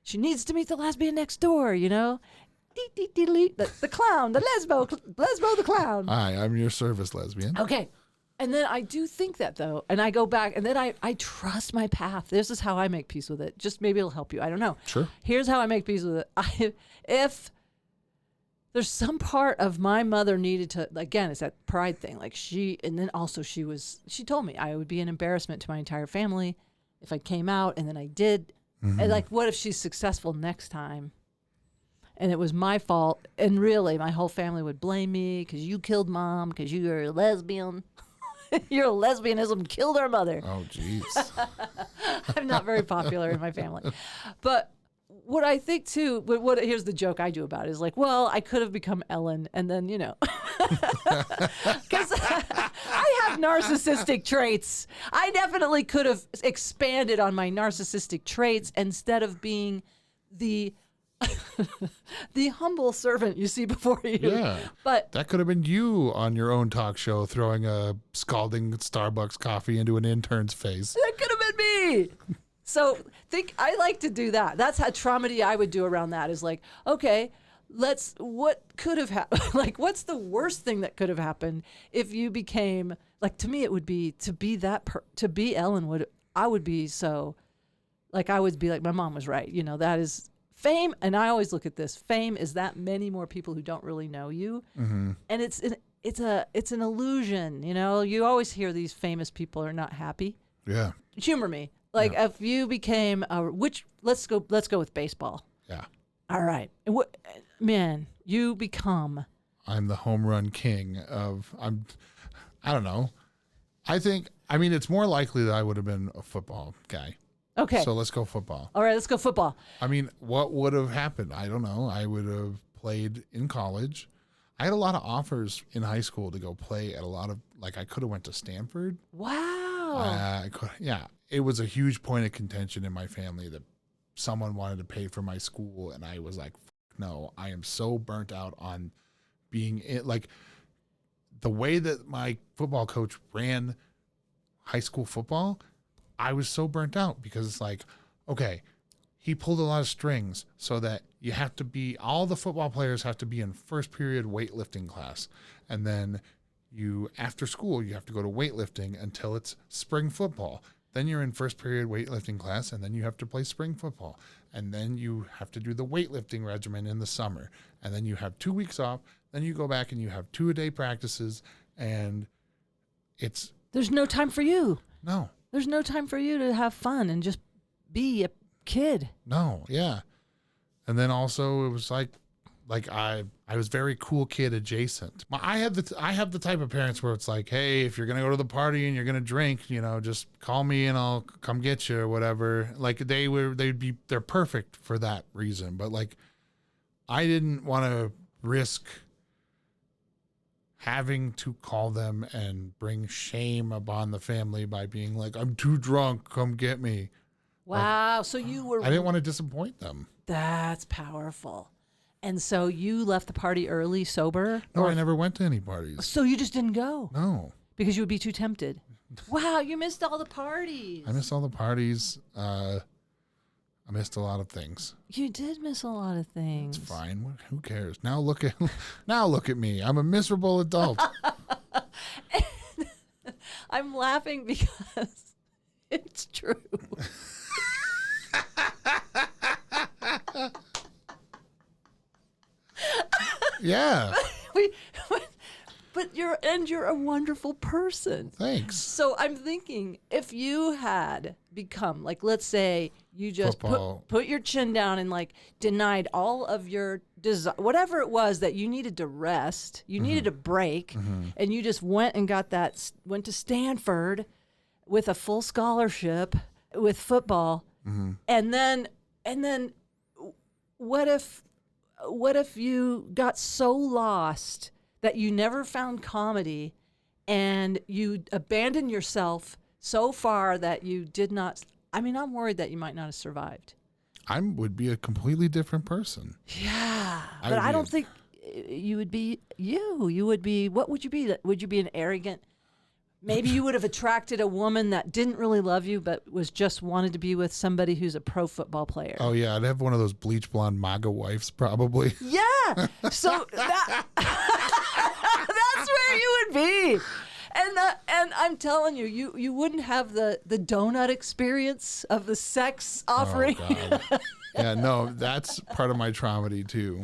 She needs to meet the lesbian next door, The clown, the lesbo the clown. Hi, I'm your service lesbian. Okay. And then I do think that, though, and I go back, and then I trust my path. This is how I make peace with it. Just maybe it'll help you. I don't know. Sure. Here's how I make peace with it. If there's some part of my mother needed to, again, it's that pride thing. Like and then also she told me I would be an embarrassment to my entire family if I came out, and then I did. And like, what if she's successful next time? And it was my fault, and really, my whole family would blame me because you killed mom because you were a lesbian. Your lesbianism killed our mother. Oh, jeez. I'm not very popular in my family. But what I think, too, here's the joke I do about it, is like, well, I could have become Ellen, and then, because I have narcissistic traits. I definitely could have expanded on my narcissistic traits instead of being the humble servant you see before you. Yeah. But that could have been you on your own talk show throwing a scalding Starbucks coffee into an intern's face. That could have been me. So I like to do that. That's how Tromedy I would do around that is like, okay, what could have happened? Like, what's the worst thing that could have happened if you became, like, to me, it would be to be Ellen I would be so, like, I would be like, my mom was right. That is fame. And I always look at this. Fame is that many more people who don't really know you. And it's an illusion. You always hear these famous people are not happy. Yeah. Humor me. Like, if you became let's go with baseball. Yeah. All right. You become. I'm the home run king I don't know. It's more likely that I would have been a football guy. Okay. So let's go football. All right, let's go football. What would have happened? I don't know. I would have played in college. I had a lot of offers in high school to go play at a lot of, like, I could have went to Stanford. Wow. Yeah. it was a huge point of contention in my family that someone wanted to pay for my school, and I was like, no, I am so burnt out on being like the way that my football coach ran high school football. I was so burnt out because it's like, okay, he pulled a lot of strings so that you have to be, all the football players have to be in first period weightlifting class. And then you, after school, you have to go to weightlifting until it's spring football. Then you're in first period weightlifting class, and then you have to play spring football. And then you have to do the weightlifting regimen in the summer. And then you have 2 weeks off. Then you go back and you have 2-a-day practices. And there's no time for you. No. There's no time for you to have fun and just be a kid. No, yeah. And then also it was like I was very cool kid adjacent. I have the type of parents where it's like, hey, if you're gonna go to the party and you're gonna drink, just call me and I'll come get you or whatever. Like they're perfect for that reason. But like I didn't want to risk having to call them and bring shame upon the family by being like, I'm too drunk, come get me. Wow. Like, so you were... I didn't want to disappoint them. That's powerful. And so you left the party early, sober? No, I never went to any parties. So you just didn't go? No. Because you would be too tempted. Wow, you missed all the parties. I missed all the parties. I missed a lot of things. You did miss a lot of things. It's fine. Who cares? Now look at me. I'm a miserable adult. I'm laughing because it's true. Yeah. But you're a wonderful person. Thanks. So I'm thinking, if you had become, like, let's say you just put your chin down and like denied all of your desire, whatever it was that you needed to rest, you needed a break, and you just went to Stanford with a full scholarship with football, and then what if you got so lost that you never found comedy and you abandoned yourself so far that you did not... I mean, I'm worried that you might not have survived. I would be a completely different person. Yeah, but I don't think you would be you. You would be... What would you be? Would you be an arrogant... Maybe you would have attracted a woman that didn't really love you, but was just wanted to be with somebody who's a pro football player. Oh, yeah. I'd have one of those bleach blonde MAGA wives, probably. Yeah. So that's where you would be. And I'm telling you, you wouldn't have the donut experience of the sex offering. Oh, God. Yeah, no, that's part of my Tromedy, too.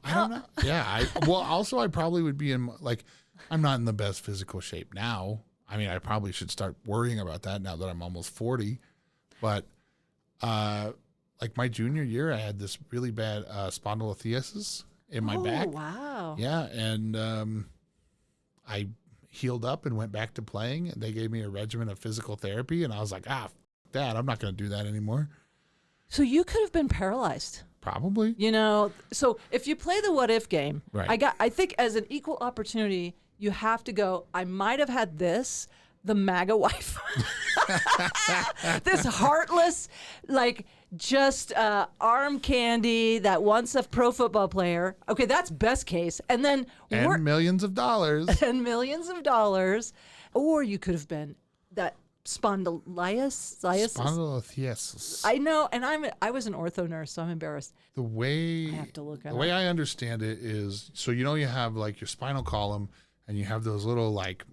I don't know. Yeah. Also, I probably would be in, like... I'm not in the best physical shape now. I mean, I probably should start worrying about that now that I'm almost 40. But like my junior year, I had this really bad spondylolisthesis in my back. Oh, wow. Yeah, and I healed up and went back to playing. And they gave me a regimen of physical therapy, and I was like, Dad, I'm not going to do that anymore. So you could have been paralyzed. Probably. So if you play the what if game, right. I think as an equal opportunity, you have to go, I might have had this, the MAGA wife. This heartless, like just arm candy that wants a pro football player. Okay, that's best case. And then millions of dollars. And millions of dollars. Or you could have been that spondylolisthesis. I know, and I was an ortho nurse, so I'm embarrassed. The way I have to look at the way I understand it is, so you have like your spinal column, and you have those little like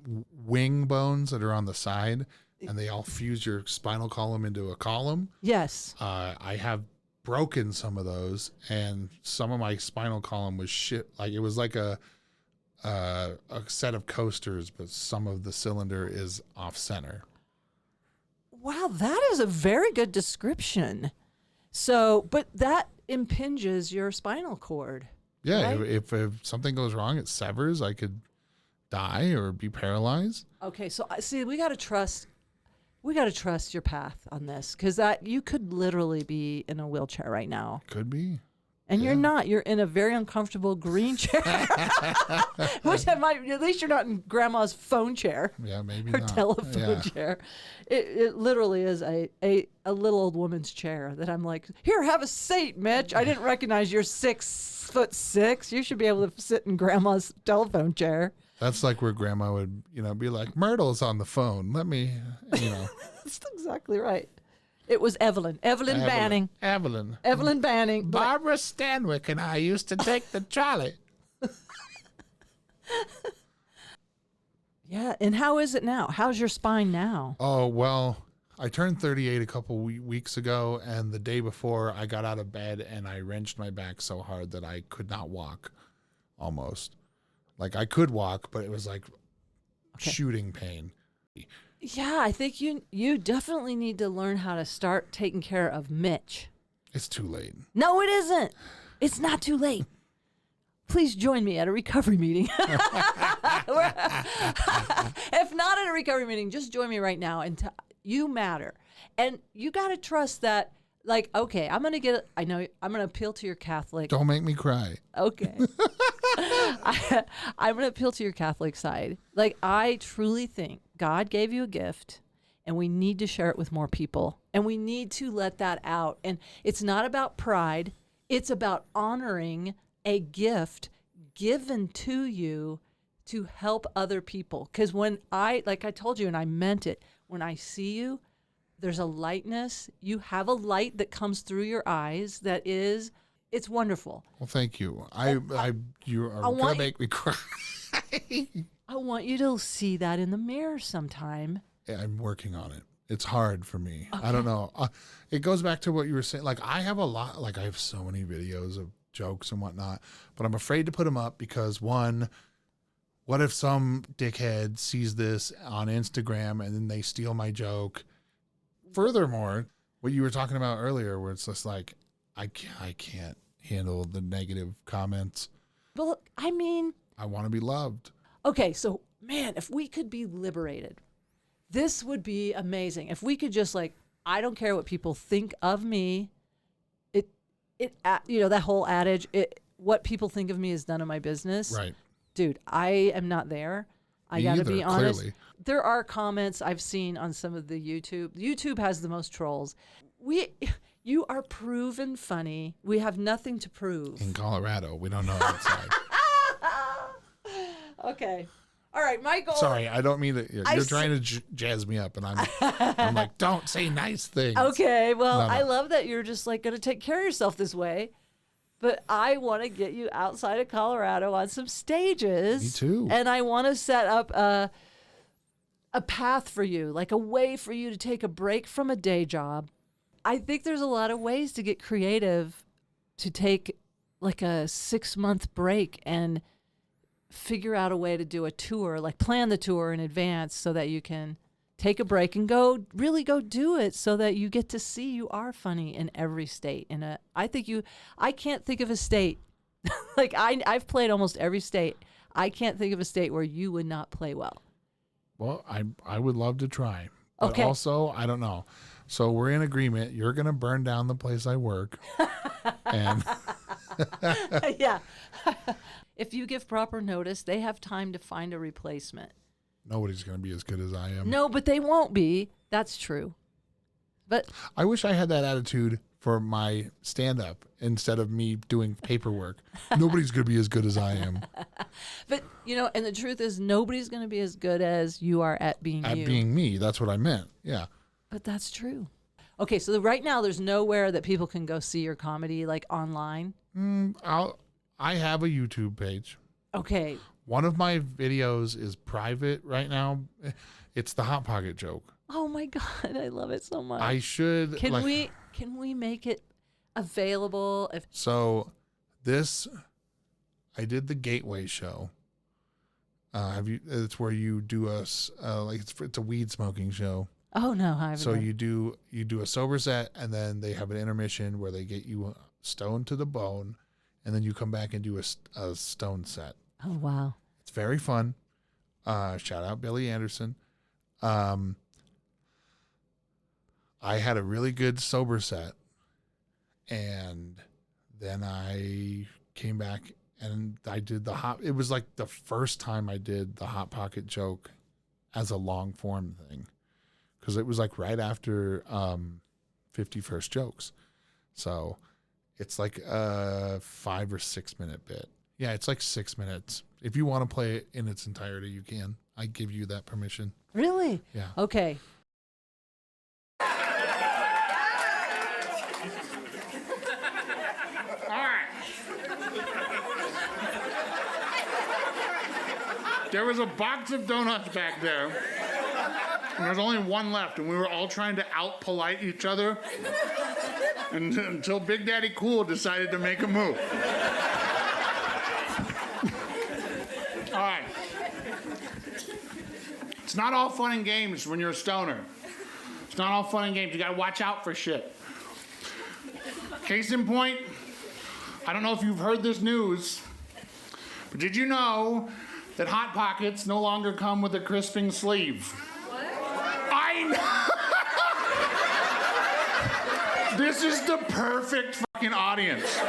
wing bones that are on the side, and they all fuse your spinal column into a column. Yes. I have broken some of those, and some of my spinal column was shit. Like it was like a set of coasters, but some of the cylinder is off center. Wow, that is a very good description. So, but that impinges your spinal cord. Yeah, right? if something goes wrong, it severs. I could die or be paralyzed. Okay, so see, we got to trust your path on this, because that you could literally be in a wheelchair right now. Could be. And you're not. You're in a very uncomfortable green chair. Which at least you're not in grandma's phone chair. Yeah, maybe her not. telephone chair. It literally is a little old woman's chair that I'm like, here, have a seat, Mitch. I didn't recognize you're 6'6". You should be able to sit in grandma's telephone chair. That's like where grandma would, be like, Myrtle's on the phone. Let me, That's exactly right. It was Evelyn Banning. Evelyn Banning. Barbara Stanwyck and I used to take the trolley. Yeah, and how is it now? How's your spine now? Oh, well, I turned 38 a couple weeks ago, and the day before I got out of bed and I wrenched my back so hard that I could not walk, almost. Like I could walk, but it was like shooting pain. Yeah, I think you definitely need to learn how to start taking care of Mitch. It's too late. No, it isn't. It's not too late. Please join me at a recovery meeting. If not at a recovery meeting, just join me right now. And you matter. And you got to trust that, like, okay, I'm going to appeal to your Catholic. Don't make me cry. Okay. I'm going to appeal to your Catholic side. Like, I truly think God gave you a gift, and we need to share it with more people. And we need to let that out. And it's not about pride. It's about honoring a gift given to you to help other people. Because like I told you, and I meant it, when I see you, there's a lightness. You have a light that comes through your eyes that is, it's wonderful. Well, thank you. You are going to make me cry. I want you to see that in the mirror sometime. I'm working on it. It's hard for me. Okay. I don't know. It goes back to what you were saying. Like I have so many videos of jokes and whatnot, but I'm afraid to put them up because one, what if some dickhead sees this on Instagram and then they steal my joke? Furthermore, what you were talking about earlier, where it's just like, I can't handle the negative comments. Well, I mean, I want to be loved. Okay, so man, if we could be liberated, this would be amazing. If we could just I don't care what people think of me. That whole adage, what people think of me is none of my business. Right. Dude, I am not there. I got to be honest. Clearly. There are comments I've seen on some of the YouTube. YouTube has the most trolls. You are proven funny. We have nothing to prove. In Colorado, we don't know outside. Okay. All right, my goal. Sorry, I don't mean to. You're trying to jazz me up, and I'm like, don't say nice things. Okay, well, no. I love that you're just going to take care of yourself this way, but I want to get you outside of Colorado on some stages. Me too. And I want to set up a path for you, like a way for you to take a break from a day job. I think there's a lot of ways to get creative, to take like a 6-month break and figure out a way to do a tour, like plan the tour in advance so that you can take a break and go do it so that you get to see you are funny in every state. And I can't think of a state. Like I've played almost every state. I can't think of a state where you would not play well. Well, I would love to try. But okay. Also, I don't know. So we're in agreement. You're going to burn down the place I work. And yeah. If you give proper notice, they have time to find a replacement. Nobody's going to be as good as I am. No, but they won't be. That's true. But I wish I had that attitude for my stand-up instead of me doing paperwork. Nobody's going to be as good as I am. But, and the truth is nobody's going to be as good as you are at being you. At being me. That's what I meant. Yeah. But that's true. Okay, so right now there's nowhere that people can go see your comedy, like online? I have a YouTube page. Okay. One of my videos is private right now. It's the Hot Pocket joke. Oh my God, I love it so much. I should. Can we make it available? I did the Gateway show. It's where you do it's a weed smoking show. Oh no, I haven't. So you do a sober set, and then they have an intermission where they get you stoned to the bone, and then you come back and do a stone set. Oh wow, it's very fun. Shout out Billy Anderson. I had a really good sober set, and Then I came back and I did it was like the first time I did the Hot Pocket joke as a long form thing. Because it was like right after 50 First Jokes. So it's like a 5 or 6 minute bit. Yeah, it's like 6 minutes. If you want to play it in its entirety, you can. I give you that permission. Really? Yeah. Okay. All right. There was a box of donuts back there. And there's only one left, and we were all trying to out-polite each other until Big Daddy Cool decided to make a move. All right. It's not all fun and games when you're a stoner. It's not all fun and games. You gotta watch out for shit. Case in point, I don't know if you've heard this news, but did you know that Hot Pockets no longer come with a crisping sleeve? This is the perfect fucking audience.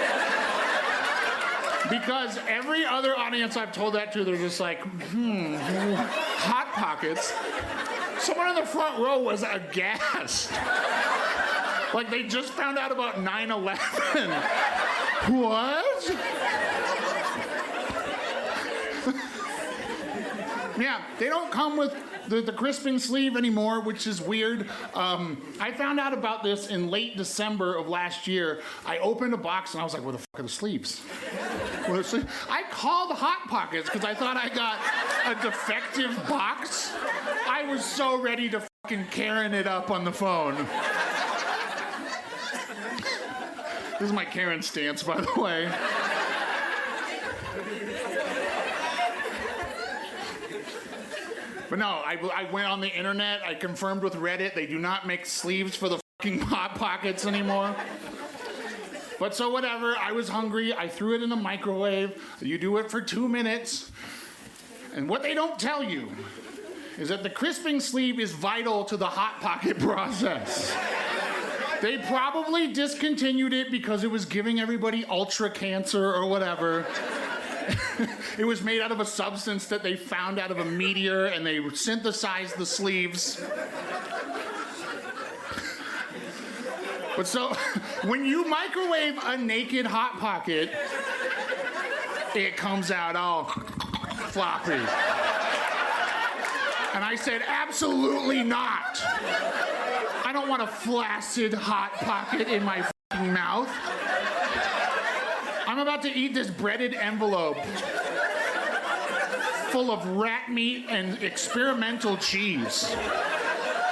Because every other audience I've told that to, they're just like, Hot Pockets? Someone in the front row was aghast. Like they just found out about 9/11. What? Yeah, they don't come with the crisping sleeve anymore, which is weird. I found out about this in late December of last year. I opened a box and I was like, where the fuck are the sleeves? I called Hot Pockets because I thought I got a defective box. I was so ready to fucking Karen it up on the phone. This is my Karen stance, by the way. But no, I went on the internet, I confirmed with Reddit, they do not make sleeves for the fucking Hot Pockets anymore. But so whatever, I was hungry, I threw it in the microwave. You do it for 2 minutes. And what they don't tell you is that the crisping sleeve is vital to the Hot Pocket process. They probably discontinued it because it was giving everybody ultra cancer or whatever. It was made out of a substance that they found out of a meteor, and they synthesized the sleeves. But so, when you microwave a naked Hot Pocket, it comes out all floppy. And I said, absolutely not. I don't want a flaccid Hot Pocket in my f***ing mouth. I'm about to eat this breaded envelope full of rat meat and experimental cheese.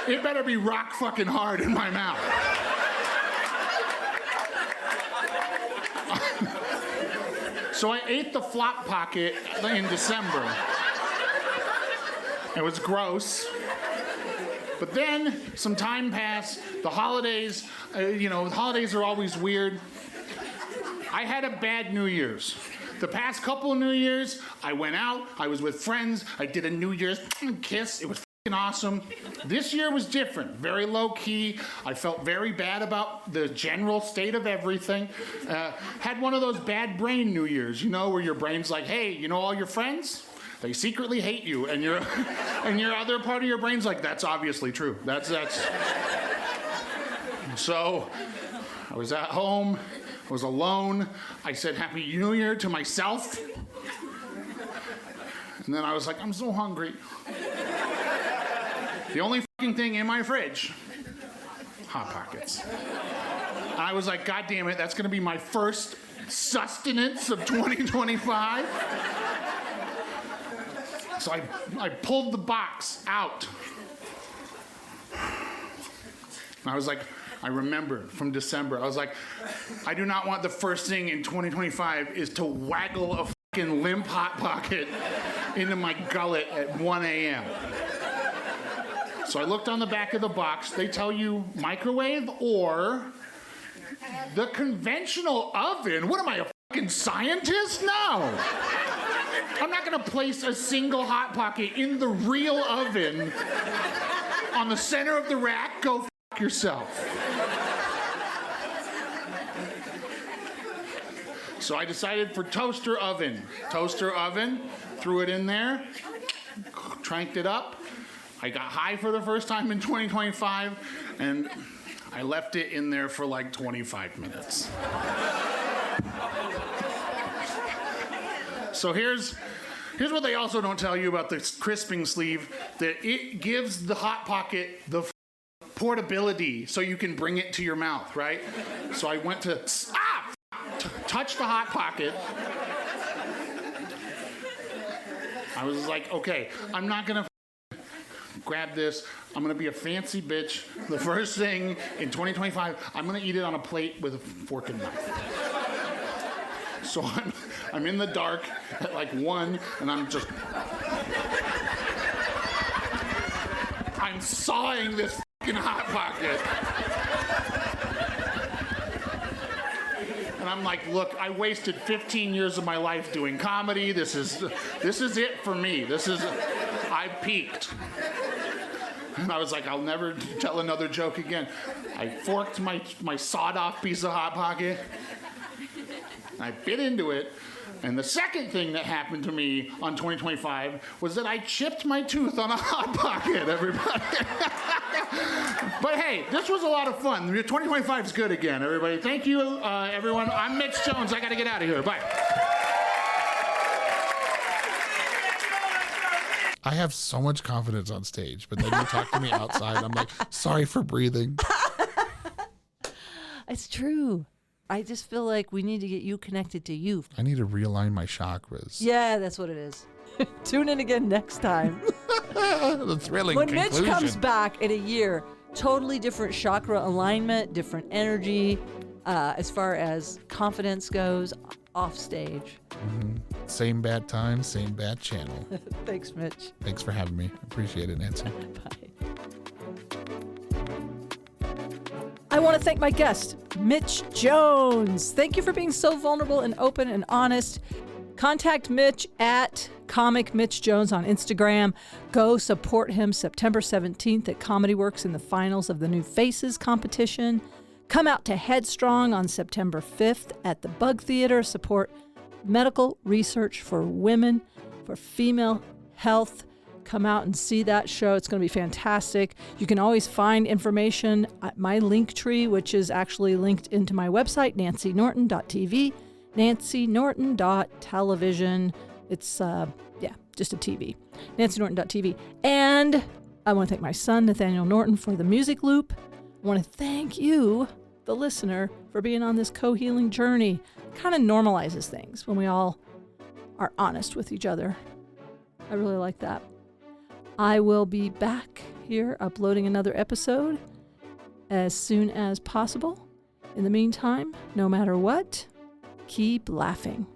It better be rock fucking hard in my mouth. So I ate the Flop Pocket in December. It was gross. But then some time passed. The holidays, the holidays are always weird. I had a bad New Year's. The past couple of New Year's, I went out, I was with friends, I did a New Year's kiss. It was f***ing awesome. This year was different, very low key. I felt very bad about the general state of everything. Had one of those bad brain New Year's, where your brain's like, hey, all your friends? They secretly hate you, and your other part of your brain's like, that's obviously true. That's. So, I was at home. I was alone. I said Happy New Year to myself. And then I was like, I'm so hungry. The only fucking thing in my fridge, Hot Pockets. And I was like, God damn it, that's gonna be my first sustenance of 2025. So I pulled the box out. And I was like, I remember from December, I was like, I do not want the first thing in 2025 is to waggle a fucking limp Hot Pocket into my gullet at 1 a.m. So I looked on the back of the box. They tell you microwave or the conventional oven. What am I, a fucking scientist? No. I'm not gonna place a single Hot Pocket in the real oven on the center of the rack. Go yourself. So I decided for toaster oven. Toaster oven, threw it in there, cranked it up. I got high for the first time in 2025, and I left it in there for like 25 minutes. So here's what they also don't tell you about the crisping sleeve, that it gives the Hot Pocket the portability so you can bring it to your mouth, right? So I went to touch the Hot Pocket. I was like, okay, I'm not gonna grab this. I'm gonna be a fancy bitch. The first thing in 2025, I'm gonna eat it on a plate with a fork and knife. So I'm in the dark at like 1, and I'm sawing this fucking Hot Pocket. And I'm like, look, I wasted 15 years of my life doing comedy. This is it for me. I've peaked. And I was like, I'll never tell another joke again. I forked my sawed-off piece of Hot Pocket. I bit into it. And the second thing that happened to me on 2025 was that I chipped my tooth on a Hot Pocket, everybody. But hey, this was a lot of fun. 2025 is good again, everybody. Thank you, everyone. I'm Mitch Jones. I got to get out of here. Bye. I have so much confidence on stage, but then you talk to me outside. I'm like, sorry for breathing. It's true. I just feel like we need to get you connected to you. I need to realign my chakras. Yeah, that's what it is. Tune in again next time. The thrilling when conclusion. Mitch comes back in a year, totally different chakra alignment, different energy, as far as confidence goes, off stage. Mm-hmm. Same bad time, same bad channel. Thanks, Mitch. Thanks for having me. Appreciate it, Nancy. Bye. I want to thank my guest, Mitch Jones. Thank you for being so vulnerable and open and honest. Contact Mitch at Comic Mitch Jones on Instagram. Go support him September 17th at Comedy Works in the finals of the New Faces competition. Come out to Headstrong on September 5th at the Bug Theater. Support medical research for women, for female health. Come out and see that show. It's going to be fantastic. You can always find information at my link tree, which is actually linked into my website, nancynorton.tv, nancynorton.television. It's, just a TV, nancynorton.tv. And I want to thank my son, Nathaniel Norton, for the music loop. I want to thank you, the listener, for being on this co-healing journey. Kind of normalizes things when we all are honest with each other. I really like that. I will be back here uploading another episode as soon as possible. In the meantime, no matter what, keep laughing.